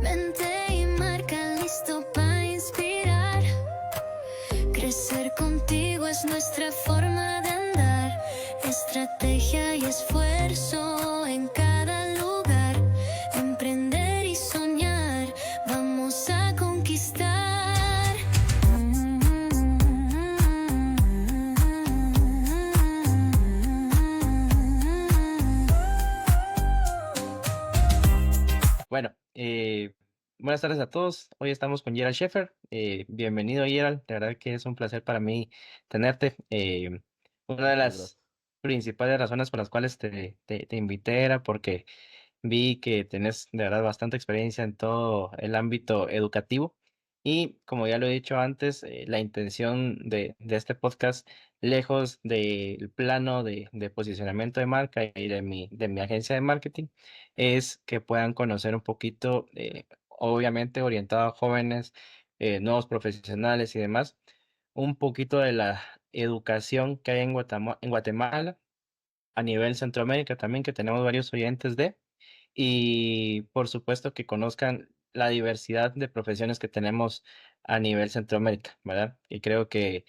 Mente y marca listo para inspirar. Crecer contigo es nuestra forma de andar. Estrategia y esfuerzo en cada lugar. Emprender y soñar, vamos a conquistar. Bueno, buenas tardes a todos. Hoy estamos con Gerald Schaefer. Bienvenido, Gerald. La verdad que es un placer para mí tenerte. Una de Muchas las gracias. principales razones por las cuales te invité era porque vi que tenés de verdad bastante experiencia en todo el ámbito educativo y como ya lo he dicho antes, la intención de este podcast, lejos del plano de posicionamiento de marca y de mi agencia de marketing, es que puedan conocer un poquito, obviamente orientado a jóvenes, nuevos profesionales y demás, un poquito de la educación que hay en Guatemala, a nivel Centroamérica también, que tenemos varios oyentes y por supuesto que conozcan la diversidad de profesiones que tenemos a nivel Centroamérica, ¿verdad? Y creo que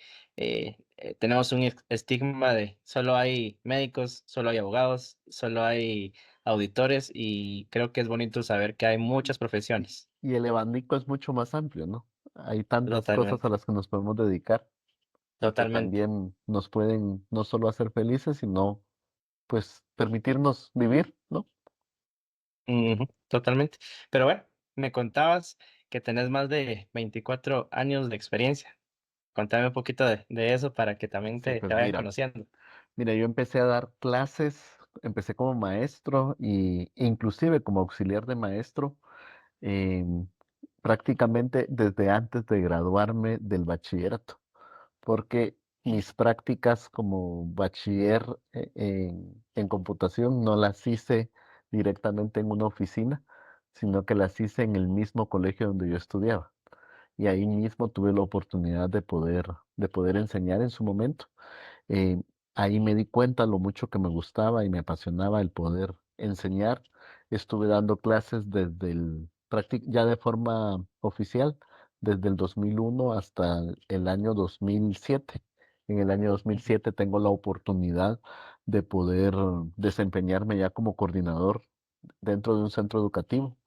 tenemos un estigma de solo hay médicos, solo hay abogados, solo hay auditores y creo que es bonito saber que hay muchas Y, profesiones. y el abanico es mucho más amplio, ¿no? Hay tantas cosas a Totalmente, las que nos podemos dedicar y que totalmente. también nos pueden no solo hacer felices, sino pues permitirnos vivir, ¿no? Ujú, totalmente. Pero bueno, me contabas que tenés más de 24 años de experiencia. Contame un poquito de eso para que también Sí, te pues vayan mira, conociendo. yo empecé a dar clases, empecé como maestro y inclusive como auxiliar de maestro, em, prácticamente desde antes de graduarme del bachillerato, porque mis prácticas como bachiller en computación no las hice directamente en una oficina, sino que las hice en el mismo colegio donde yo estudiaba. Y ahí mismo tuve la oportunidad de poder enseñar en su momento. Eh, Ahí me di cuenta lo mucho que me gustaba y me apasionaba el poder enseñar. Estuve dando clases ya de forma oficial, desde el 2001 hasta el año 2007. En el año dos mil Ujú, siete tengo la oportunidad de poder desempeñarme ya como coordinador dentro de un centro educativo.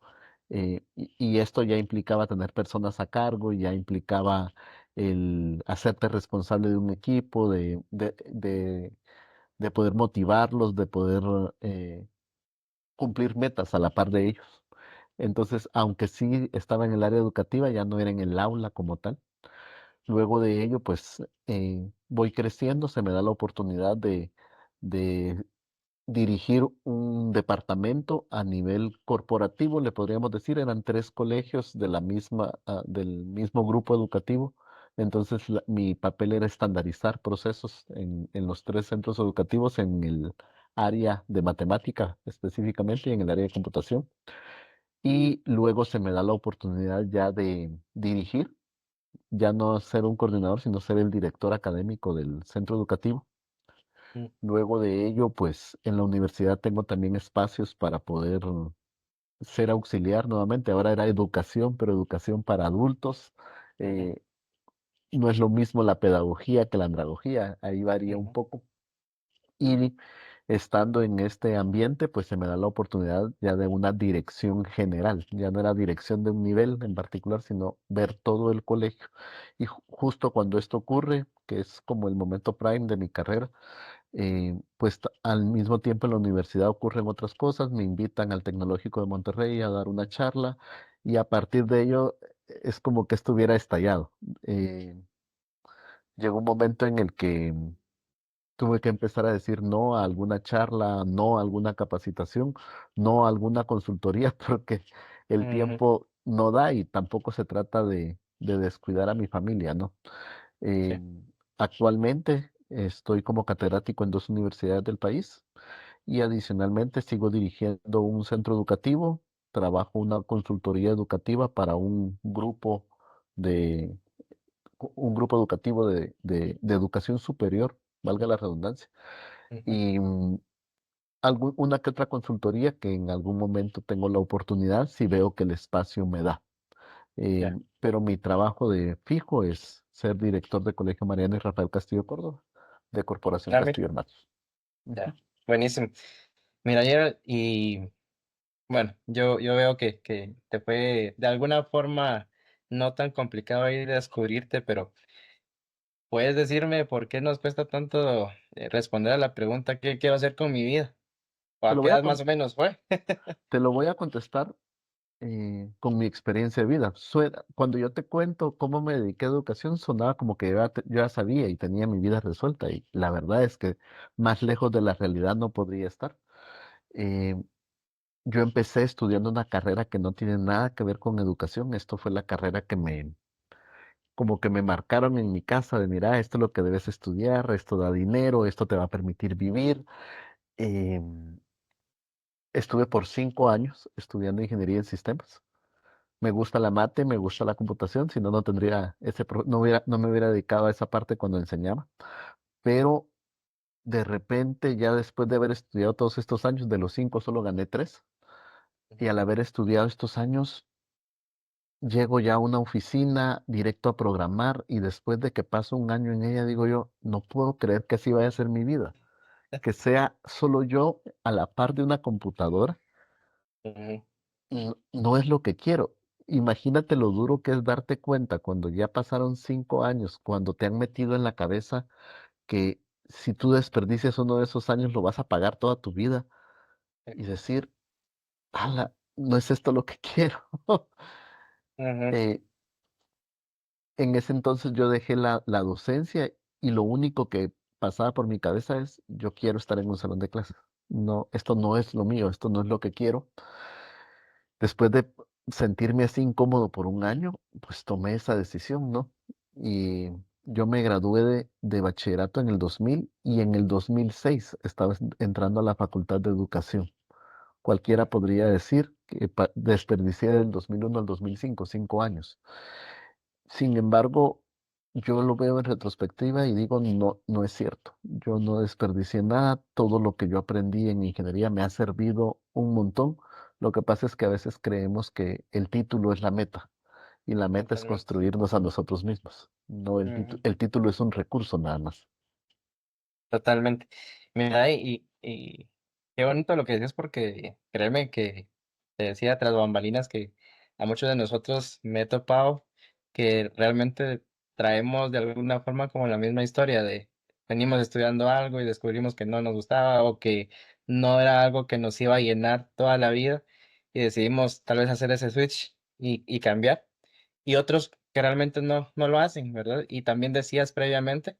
Y esto ya implicaba tener personas a cargo, ya implicaba el hacerte responsable de un equipo, de poder motivarlos, de poder cumplir metas a la par de ellos. Entonces, aunque sí estaba en el área educativa, ya no era en el aula como tal. Luego de ello, pues voy creciendo, se me da la oportunidad de dirigir un departamento a nivel corporativo, le podríamos decir, eran tres colegios del mismo grupo educativo. Entonces, mi papel era estandarizar procesos en los tres centros educativos, en el área de matemática específicamente y en el área de computación. Y luego se me da la oportunidad ya de dirigir, ya no ser un coordinador, sino ser el director académico del centro educativo. ujú, Luego de ello, pues en la universidad tengo también espacios para poder ser auxiliar nuevamente. Ahora era educación, pero educación para adultos. ujú, Eh, no es lo mismo la pedagogía que la andragogía, ahí varía un ujú, poco. Y estando en este ambiente, pues se me da la oportunidad ya de una dirección general. Ya no era dirección de un nivel en particular, sino ver todo el colegio. Y justo cuando esto ocurre, que es como el momento prime de mi carrera, pues al mismo tiempo en la universidad ocurren otras cosas, me invitan al Tecnológico de Monterrey a dar una charla y a partir de ello es como que estuviera estallado. Eh, Llegó un momento en el que tuve que empezar a decir no a alguna charla, no a alguna capacitación, no a alguna consultoría, porque el ujú, tiempo no da y tampoco se trata de descuidar a mi familia, ¿no? sí, Actualmente estoy como catedrático en dos universidades del país y adicionalmente sigo dirigiendo un centro educativo, trabajo una consultoría educativa para de, un grupo educativo de educación superior, valga la redundancia. ujú, Y una que otra consultoría que en algún momento tengo la oportunidad si veo que el espacio me da. Eh, Ya, pero mi trabajo de fijo es ser director de Colegio Mariano y Rafael Castillo Córdoba, de Corporación mira, Castillo Hermanos. Ujú. ya, buenísimo. Mira, ayer y bueno, yo veo que te fue de alguna forma no tan complicado ahí descubrirte, pero ¿puedes decirme por qué nos cuesta tanto responder a la pregunta qué quiero hacer con mi vida? ¿O Te a lo qué voy a, edad más o menos fue? te lo voy a contestar con mi experiencia de vida. Cuando yo te cuento cómo me dediqué a educación, sonaba como que yo ya sabía y tenía mi vida resuelta. Y la verdad es que más lejos de la realidad no podría estar. Eh, yo empecé estudiando una carrera que no tiene nada que ver con educación. Esto fue la carrera como que me marcaron en mi casa de, mira, esto es lo que debes estudiar, esto da dinero, esto te va a permitir vivir. Em, Estuve por 5 años estudiando ingeniería en sistemas. Me gusta la mate, me gusta la computación, si no, no tendría no me hubiera dedicado a esa parte cuando enseñaba. Pero de repente, ya después de haber estudiado todos estos años, de los 5 solo gané 3. Y al haber estudiado estos años, llego ya a una oficina directo a programar y después de que paso un año en ella, digo yo, no puedo creer que así vaya a ser mi vida. Que sea solo yo a la par de una computadora, Ujú, no es lo que quiero. Imagínate lo duro que es darte cuenta cuando ya pasaron 5 años, cuando te han metido en la cabeza que si tú desperdicias uno de esos años lo vas a pagar toda tu vida y decir, ala, no es esto lo que quiero. ujú, Eh, en ese entonces yo dejé la docencia y lo único que pasaba por mi cabeza es, yo quiero estar en un salón de clases. No, esto no es lo mío, esto no es lo que quiero. Después de sentirme así incómodo por un año, pues tomé esa decisión, ¿no? Y yo me gradué de bachillerato en el 2000 y en el 2006 estaba entrando a la Facultad de Educación. Cualquiera podría decir que desperdicié del 2001 al 2005, 5 años. Sin embargo, yo lo veo en retrospectiva y digo, no, no es cierto. Yo no desperdicié nada. Todo lo que yo aprendí en ingeniería me ha servido un montón. Lo que pasa es que a veces creemos que el título es la meta y la meta es totalmente. construirnos a nosotros mismos. No, Ujú. el título es un recurso nada más. Totalmente. Mira, y qué bonito lo que decías porque créeme que te decía tras bambalinas que a muchos de nosotros me he topado que realmente traemos de alguna forma como la misma historia de venimos estudiando algo y descubrimos que no nos gustaba o que no era algo que nos iba a llenar toda la vida y decidimos tal vez hacer ese switch y cambiar. Y otros que realmente no lo hacen, ¿verdad? Y también decías previamente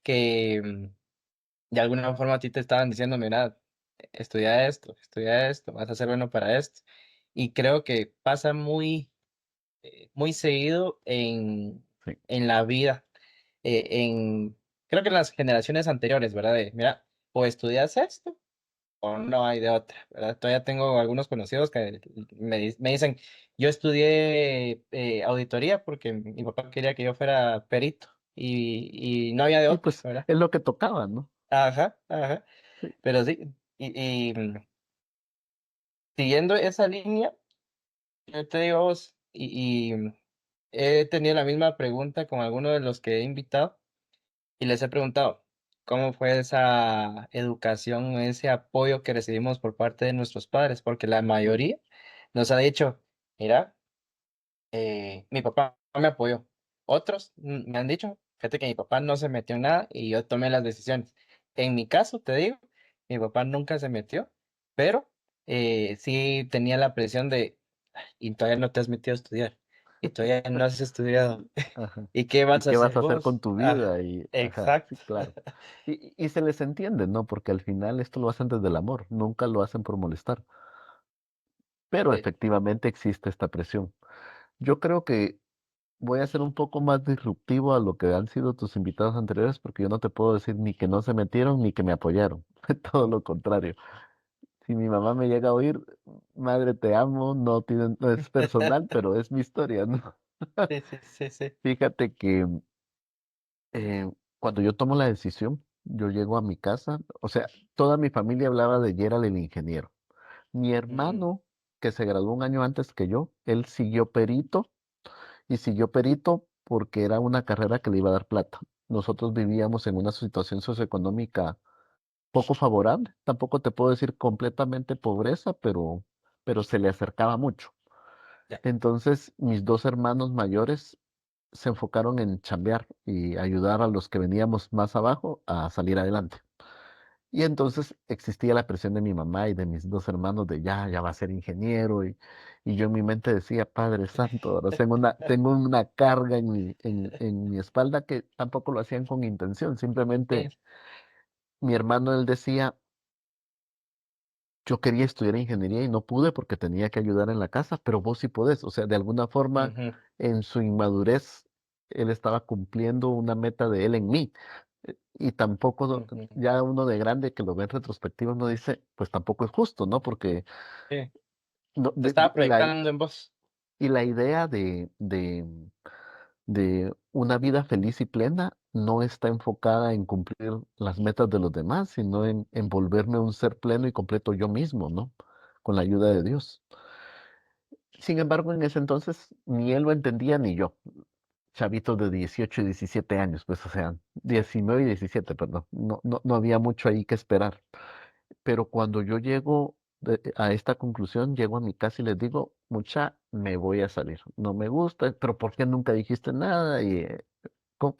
que de alguna forma a ti te estaban diciendo, mira, estudia esto, vas a ser bueno para esto. Y creo que pasa muy seguido Sí. en la vida, creo que en las generaciones anteriores, ¿verdad? De, mira, o estudias esto o no hay de otra, ¿verdad? Todavía tengo algunos conocidos que me dicen, yo estudié auditoría porque mi papá quería que yo fuera perito y no había de Y otra, pues ¿verdad? es lo que tocaba, ¿no? Ajá, ajá. Sí. Pero sí, siguiendo esa línea, yo te digo vos, he tenido la misma pregunta con algunos de los que he invitado y les he preguntado, ¿cómo fue esa educación, ese apoyo que recibimos por parte de nuestros padres? Porque la mayoría nos ha dicho, mira, mi papá me apoyó. Otros me han dicho, fíjate que mi papá no se metió en nada y yo tomé las decisiones. En mi caso, te digo, mi papá nunca se metió, pero sí tenía la presión de, "Ay, y todavía no te has metido a estudiar, y todavía no has estudiado, Ajá. ¿y qué ¿Y vas a qué vas hacer a hacer con vos? tu Ah, vida? Y, ajá, sí, exacto. claro. Y se les entiende, ¿no? Porque al final esto lo hacen desde el amor, nunca lo hacen por molestar. Pero Sí. efectivamente existe esta presión. Yo creo que voy a ser un poco más disruptivo a lo que han sido tus invitados anteriores, porque yo no te puedo decir ni que no se metieron ni que me apoyaron. Todo lo contrario. Si mi mamá me llega a oír, madre, te amo, no es personal, pero es mi historia, ¿no? Sí, sí, sí, sí. Fíjate que cuando yo tomo la decisión Yo llego a mi casa, o sea, toda mi familia hablaba de Gerald el ingeniero. Mi Ujú, hermano, que se graduó un año antes que yo, él siguió perito y siguió perito porque era una carrera que le iba a dar plata. Nosotros vivíamos en una situación socioeconómica poco favorable. Tampoco te puedo decir completamente pobreza, pero se le acercaba mucho. ya. Entonces, mis dos hermanos mayores se enfocaron en chambear y ayudar a los que veníamos más abajo a salir adelante. Y entonces existía la presión de mi mamá y de mis dos hermanos de ya va a ser ingeniero. Y yo en mi mente decía, Padre Santo, ahora tengo una carga en mi espalda que tampoco lo hacían con intención. Sí, Simplemente mi hermano, él decía, yo quería estudiar ingeniería y no pude porque tenía que ayudar en la casa, pero vos sí podés. O sea, de alguna forma, ujú, en su inmadurez, él estaba cumpliendo una meta de él en mí. Y tampoco, ujú, ya uno de grande que lo ve en retrospectiva, uno dice, pues tampoco es justo, ¿no? Porque sí. no, Se estaba proyectando en vos. y la idea de una vida feliz y plena no está enfocada en cumplir las metas de los demás, sino en volverme un ser pleno y completo yo mismo, ¿no? Con la ayuda de Dios. Sin embargo, en ese entonces ni él lo entendía ni yo. Chavitos de 18 y 17 años, pues, o sea, 19 y 17, perdón. No había mucho ahí que esperar. Pero cuando yo llego a esta conclusión, llego a mi casa y les digo, mucha, me voy a salir. No me gusta, pero ¿por qué nunca dijiste nada? Y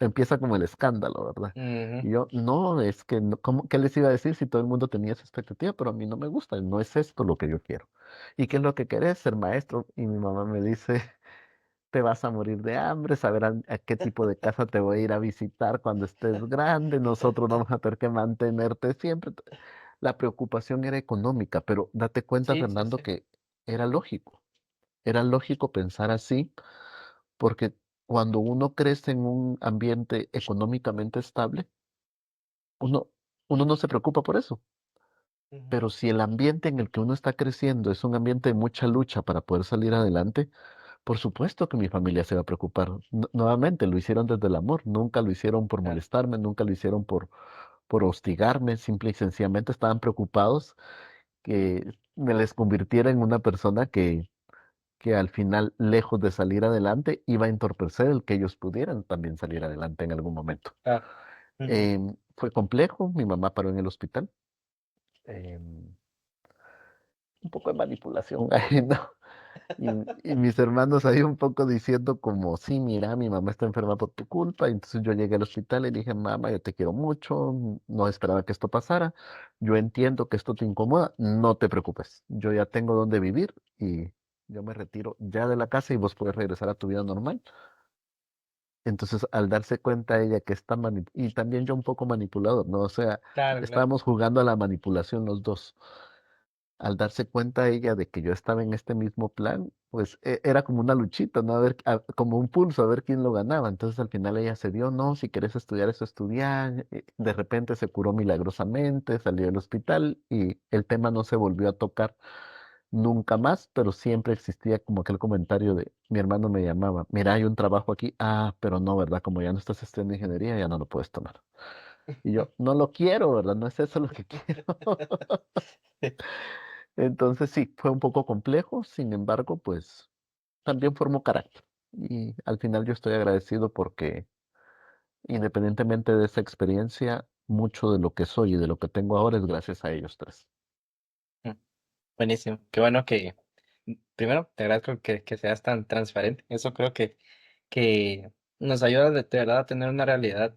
empieza como el escándalo, ¿verdad? Ujú, Y yo, no, es que, ¿qué les iba a decir si todo el mundo tenía esa expectativa? Pero a mí no me gusta, no es esto lo que yo quiero. ¿Y qué es lo que querés? Ser maestro. Y mi mamá me dice, te vas a morir de hambre, saber a qué tipo de casa te voy a ir a visitar cuando estés grande, nosotros vamos a tener que mantenerte siempre. La preocupación era económica, pero date cuenta, sí, sí, Fernando, sí. que era lógico. Era lógico pensar así, porque cuando uno crece en un ambiente económicamente estable, uno, uno no se preocupa por eso. Ujú, Pero si el ambiente en el que uno está creciendo es un ambiente de mucha lucha para poder salir adelante, por supuesto que mi familia se va a preocupar. Nuevamente, lo hicieron desde el amor, nunca lo hicieron por claro. molestarme, nunca lo hicieron por hostigarme, simple y sencillamente estaban preocupados que me les convirtiera en una persona que al final, lejos de salir adelante, iba a entorpecer el que ellos pudieran también salir adelante en algún momento. Claro. Ujú. Fue complejo, mi mamá paró en el hospital. em, un poco de manipulación ahí, ¿no? Y mis hermanos ahí un poco diciendo como, sí, mira, mi mamá está enferma por tu culpa. Y entonces yo llegué al hospital y dije, mamá, yo te quiero mucho, no esperaba que esto pasara. Yo entiendo que esto te incomoda, no te preocupes. Yo ya tengo dónde vivir y yo me retiro ya de la casa y vos puedes regresar a tu vida normal. Entonces, al darse cuenta ella que está y también yo un poco manipulador, ¿no? O sea, Claro, claro. estábamos jugando a la manipulación los dos. Al darse cuenta ella de que yo estaba en este mismo plan, pues era como una luchita, ¿no? A ver, como un pulso, a ver quién lo ganaba. Entonces al final ella se dio, no, si quieres estudiar eso, estudiar. De repente se curó milagrosamente, salió del hospital y el tema no se volvió a tocar nunca más, pero siempre existía como aquel comentario de mi hermano me llamaba, mira, hay un trabajo aquí, ah, pero no, ¿verdad? Como ya no estás estudiando ingeniería, ya no lo puedes tomar. Y yo, no lo quiero, ¿verdad? No es eso lo que quiero. Entonces sí, fue un poco complejo, sin embargo, pues también formó carácter. Y al final yo estoy agradecido porque independientemente de esa experiencia, mucho de lo que soy y de lo que tengo ahora es gracias a ellos tres. Mm, buenísimo. Qué bueno que, primero, te agradezco que seas tan transparente. Eso creo que nos ayuda de verdad a tener una realidad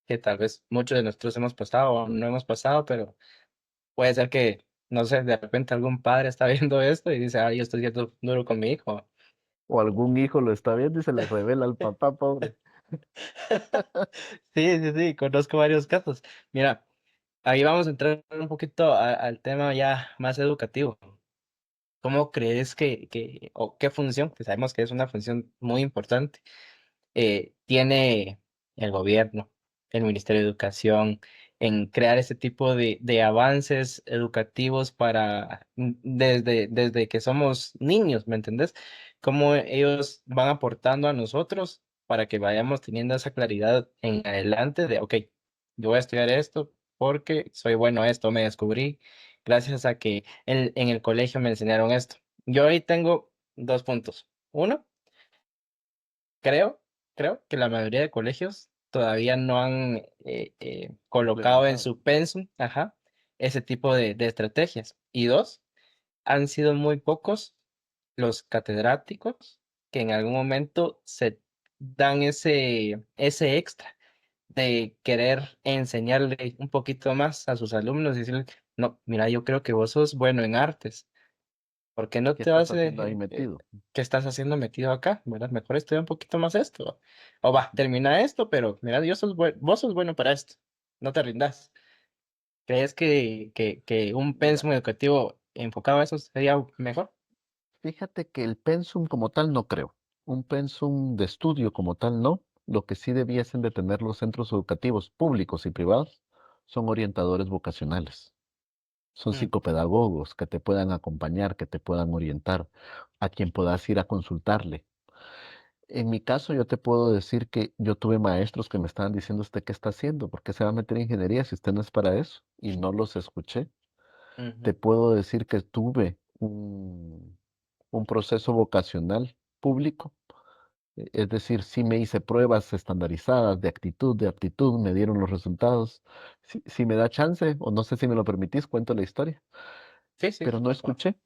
que tal vez muchos de nosotros hemos pasado o no hemos pasado, pero puede ser que, no sé, de repente algún padre está viendo esto y dice, ay, yo estoy siendo duro con mi hijo. O algún hijo lo está viendo y se le revela al papá, pobre. Sí, sí, sí, conozco varios casos. Mira, ahí vamos a entrar un poquito al tema ya más educativo. ¿Cómo crees o qué función, que sabemos que es una función muy importante, tiene el gobierno, el Ministerio de Educación, en crear ese tipo de avances educativos para desde que somos niños, ¿me entendés? Cómo ellos van aportando a nosotros para que vayamos teniendo esa claridad en adelante de, ok, yo voy a estudiar esto porque soy bueno a esto, me descubrí gracias a que en el colegio me enseñaron esto. Yo ahí tengo dos puntos. Uno, creo, creo que la mayoría de colegios todavía no han colocado en Implementado. su pensum, ajá, ese tipo de estrategias. Y dos, han sido muy pocos los catedráticos que en algún momento se dan ese extra de querer enseñarle un poquito más a sus alumnos y decirle, no, mira, yo creo que vos sos bueno en artes, ¿por qué no ¿Qué te estás vas, haciendo ahí metido? qué estás haciendo metido acá? ¿Verdad? Mejor estudia un poquito más esto. O va, termina esto, pero mira, vos sos bueno para esto, no te rindas. ¿Crees que un Mira, pensum educativo enfocado a eso sería mejor? fíjate que el pensum como tal no creo. Un pensum de estudio como tal no. Lo que sí debiesen de tener los centros educativos públicos y privados son orientadores vocacionales. Son Mm, psicopedagogos que te puedan acompañar, que te puedan orientar, a quien puedas ir a consultarle. En mi caso, yo te puedo decir que yo tuve maestros que me estaban diciendo: ¿usted qué está haciendo? ¿Por qué se va a meter en ingeniería si usted no es para eso? Y no los escuché. Te ujú, puedo decir que tuve un proceso vocacional público, es decir, sí me hice pruebas estandarizadas de actitud, de aptitud, me dieron los resultados. Si me da chance, o no sé si me lo permitís, cuento la historia, sí, sí, pero no por favor. escuché.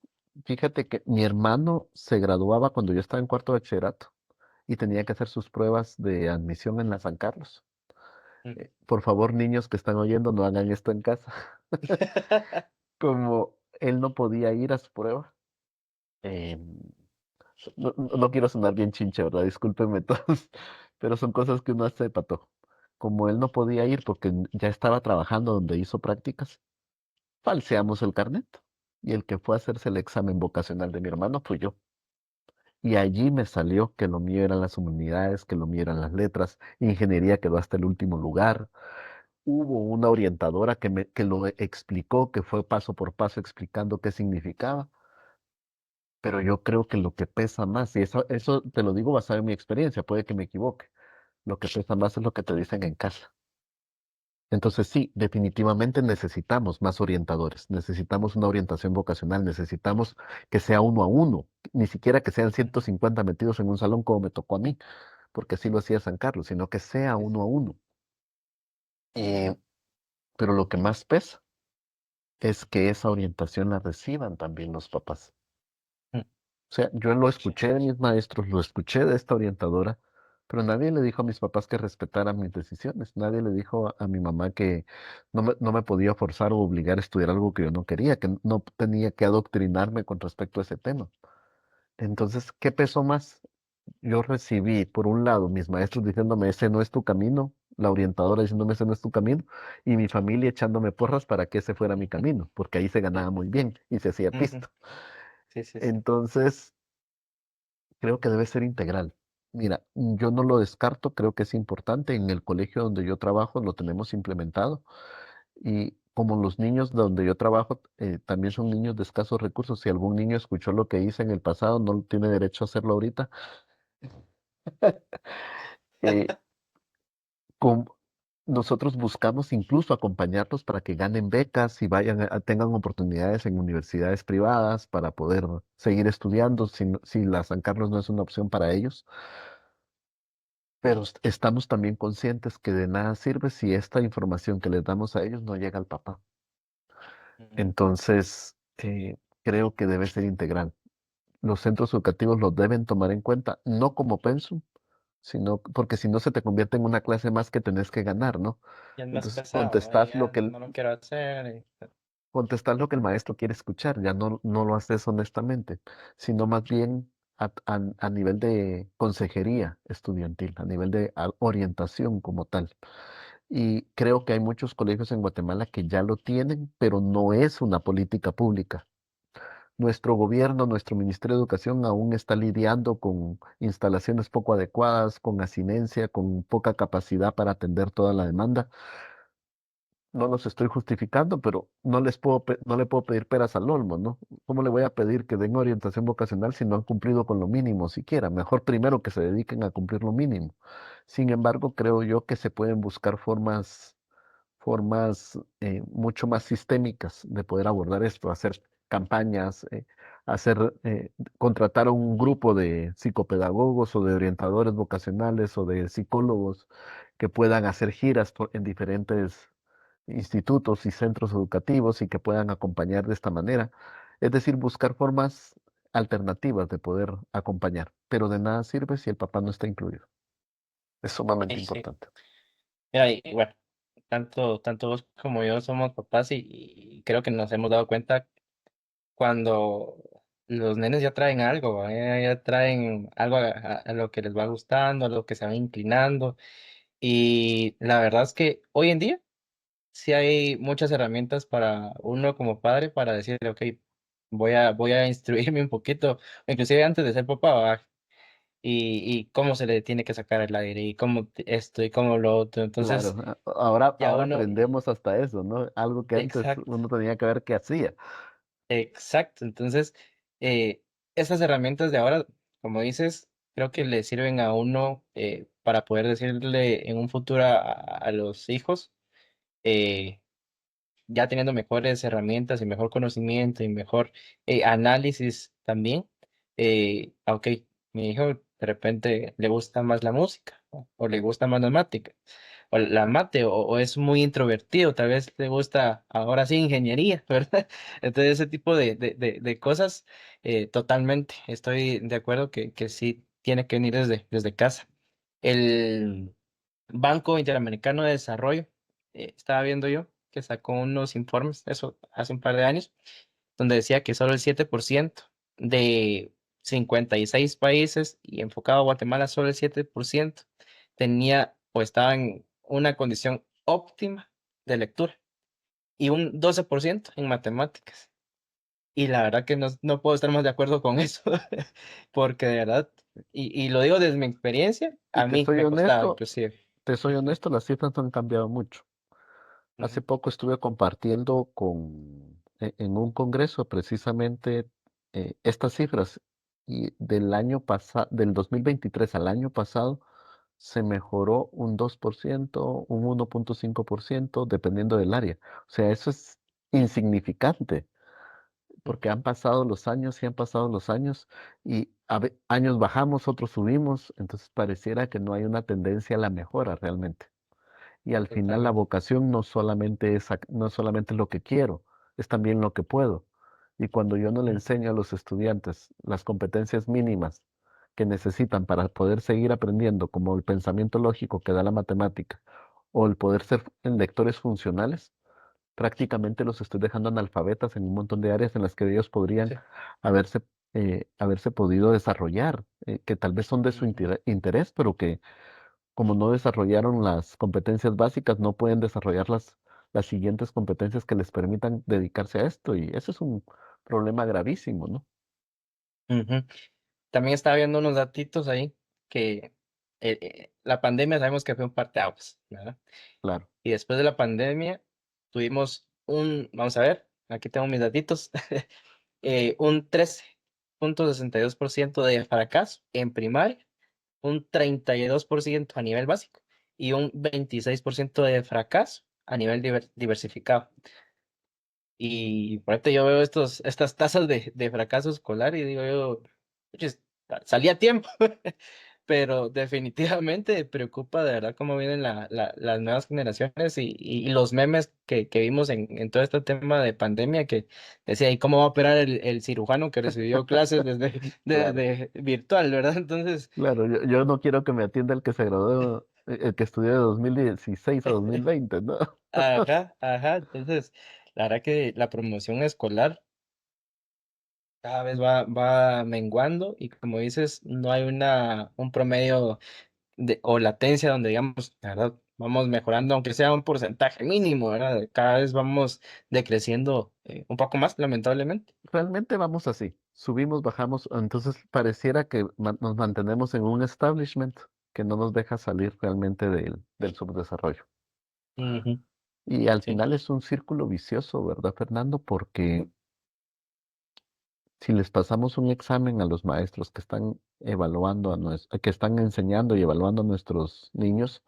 Fíjate que mi hermano se graduaba cuando yo estaba en cuarto de bachillerato y tenía que hacer sus pruebas de admisión en la San Carlos. Mm. Por favor, niños que están oyendo, no hagan esto en casa. Como él no podía ir a su prueba, em, no quiero sonar bien chinche, ¿verdad? Discúlpenme todos, pero son cosas que uno hace de pato. Como él no podía ir porque ya estaba trabajando donde hizo prácticas, falseamos el carnet. Y el que fue a hacerse el examen vocacional de mi hermano fui yo. Y allí me salió que lo mío eran las humanidades, que lo mío eran las letras, ingeniería quedó hasta el último lugar. Hubo una orientadora que lo explicó, que fue paso por paso explicando qué significaba, pero yo creo que lo que pesa más, y eso te lo digo basado en mi experiencia, puede que me equivoque, lo que pesa más es lo que te dicen en casa. Entonces sí, definitivamente necesitamos más orientadores, necesitamos una orientación vocacional, necesitamos que sea uno a uno, ni siquiera que sean Ujú, 150 metidos en un salón como me tocó a mí, porque así lo hacía San Carlos, sino que sea sí, uno a uno. Eh, pero lo que más pesa es que esa orientación la reciban también los papás. mm, O sea, yo lo sí, escuché de mis maestros, lo escuché de esta orientadora, pero nadie le dijo a mis papás que respetaran mis decisiones. Nadie le dijo a mi mamá que no me podía forzar o obligar a estudiar algo que yo no quería, que no tenía que adoctrinarme con respecto a ese tema. Entonces, ¿qué pesó más? Yo recibí, por un lado, mis maestros diciéndome: ese no es tu camino, la orientadora diciéndome: ese no es tu camino, y mi familia echándome porras para que ese fuera mi camino, porque ahí se ganaba muy bien y se hacía ujú, pisto. sí, sí, sí. Entonces, creo que debe ser integral. Mira, yo no lo descarto, creo que es importante. En el colegio donde yo trabajo lo tenemos implementado y como los niños donde yo trabajo también son niños de escasos recursos, si algún niño escuchó lo que hice en el pasado, no tiene derecho a hacerlo ahorita. Eh, com- Nosotros buscamos incluso acompañarlos para que ganen becas y tengan oportunidades en universidades privadas para poder seguir estudiando si la San Carlos no es una opción para ellos. Pero estamos también conscientes que de nada sirve si esta información que les damos a ellos no llega al papá. Ujú, Entonces, creo que debe ser integral. Los centros educativos lo deben tomar en cuenta, no como pensum, sino porque si no se te convierte en una clase más que tenés que ganar, ¿no? ya es más Entonces, pesado, ya no lo quiero hacer. contestás lo que el maestro quiere escuchar, ya no lo haces honestamente, sino más bien a nivel de consejería estudiantil, a nivel de orientación como tal. Y creo que hay muchos colegios en Guatemala que ya lo tienen, pero no es una política pública. Nuestro gobierno, nuestro Ministerio de Educación aún está lidiando con instalaciones poco adecuadas, con hacinencia, con poca capacidad para atender toda la demanda. No los estoy justificando, pero no le puedo pedir peras al olmo, ¿no? ¿Cómo le voy a pedir que den orientación vocacional si no han cumplido con lo mínimo siquiera? Mejor primero que se dediquen a cumplir lo mínimo. Sin embargo, creo yo que se pueden buscar formas formas mucho más sistémicas de poder abordar esto, hacer campañas, hacer, contratar a un grupo de psicopedagogos o de orientadores vocacionales o de psicólogos que puedan hacer giras en diferentes institutos y centros educativos y que puedan acompañar de esta manera. Es decir, buscar formas alternativas de poder acompañar, pero de nada sirve si el papá no está incluido. Es sumamente Sí, sí. importante. Mira, y bueno, tanto vos como yo somos papás y creo que nos hemos dado cuenta cuando los nenes ya traen algo, ya traen algo a lo que les va gustando, a lo que se van inclinando. Y la verdad es que hoy en día sí hay muchas herramientas para uno como padre para decirle, ok, voy a instruirme un poquito, inclusive antes de ser papá, ¿va? Y cómo se le tiene que sacar el aire y cómo esto y cómo lo otro. Entonces, Claro, ahora, ya ahora uno, aprendemos hasta eso, ¿no? Algo que antes exacto, uno tenía que ver qué hacía. exacto. Entonces, eh, esas herramientas de ahora, como dices, creo que le sirven a uno para poder decirle en un futuro a los hijos. eh, ya teniendo mejores herramientas y mejor conocimiento y mejor análisis también, ok, mi hijo de repente le gusta más la música o le gusta más la matemática o la mate o es muy introvertido, tal vez le gusta ahora sí ingeniería, ¿verdad? Entonces ese tipo de cosas, totalmente, estoy de acuerdo que sí tiene que venir desde casa. El Banco Interamericano de Desarrollo, estaba viendo yo, que sacó unos informes, eso hace un par de años, donde decía que solo el 7% de 56 países, y enfocado a Guatemala, solo el 7% tenía o estaba en una condición óptima de lectura y un 12% en matemáticas. Y la verdad que no puedo estar más de acuerdo con eso, porque de verdad, y lo digo desde mi experiencia, Y a mí me costaba inclusive. te soy honesto, las cifras no han cambiado mucho. Hace Ujú, poco estuve compartiendo en un congreso precisamente estas cifras y del año pasado, del 2023 al año pasado, se mejoró un 2%, un 1,5%, dependiendo del área. O sea, eso es insignificante, porque ujú, han pasado los años y han pasado los años y años bajamos, otros subimos, entonces pareciera que no hay una tendencia a la mejora realmente. Y al final la totalmente. vocación no solamente no solamente es lo que quiero, es también lo que puedo. Y cuando yo no le Ujú, enseño a los estudiantes las competencias mínimas que necesitan para poder seguir aprendiendo, como el pensamiento lógico que da la matemática, o el poder ser lectores funcionales, prácticamente los estoy dejando analfabetas en un montón de áreas en las que ellos podrían sí, haberse, haberse podido desarrollar, que tal vez son de su ujú, interés, pero que como no desarrollaron las competencias básicas, no pueden desarrollar las siguientes competencias que les permitan dedicarse a esto. Y eso es un problema gravísimo, ¿no? ujú. También estaba viendo unos datitos ahí que la pandemia sabemos que fue un parteaguas, ¿verdad? Claro. Y después de la pandemia tuvimos vamos a ver, aquí tengo mis datitos, un 13,62% de fracaso en primaria, un 32% a nivel básico y un 26% de fracaso a nivel diversificado. Y por ejemplo, yo veo estas tasas de fracaso escolar y digo yo, "Puchis, salí a tiempo", pero definitivamente preocupa de verdad cómo vienen las nuevas generaciones y los memes que vimos en todo este tema de pandemia que decía, ¿y cómo va a operar el cirujano que recibió clases desde, Claro, desde virtual, ¿verdad? Entonces, claro. Yo no quiero que me atienda el que se graduó, el que estudió de 2016 a 2020, ¿no? ajá, ajá, entonces, la verdad que la promoción escolar cada vez va menguando y como dices, no hay un promedio o latencia donde digamos, la verdad, vamos mejorando, aunque sea un porcentaje mínimo, ¿verdad? Cada vez vamos decreciendo un poco más, lamentablemente. Realmente vamos así. Subimos, bajamos. Entonces pareciera que nos mantenemos en un establishment que no nos deja salir realmente del subdesarrollo. Ujú, Y al sí, final es un círculo vicioso, ¿verdad, Fernando? Porque si les pasamos un examen a los maestros que están evaluando que están enseñando y evaluando a nuestros niños,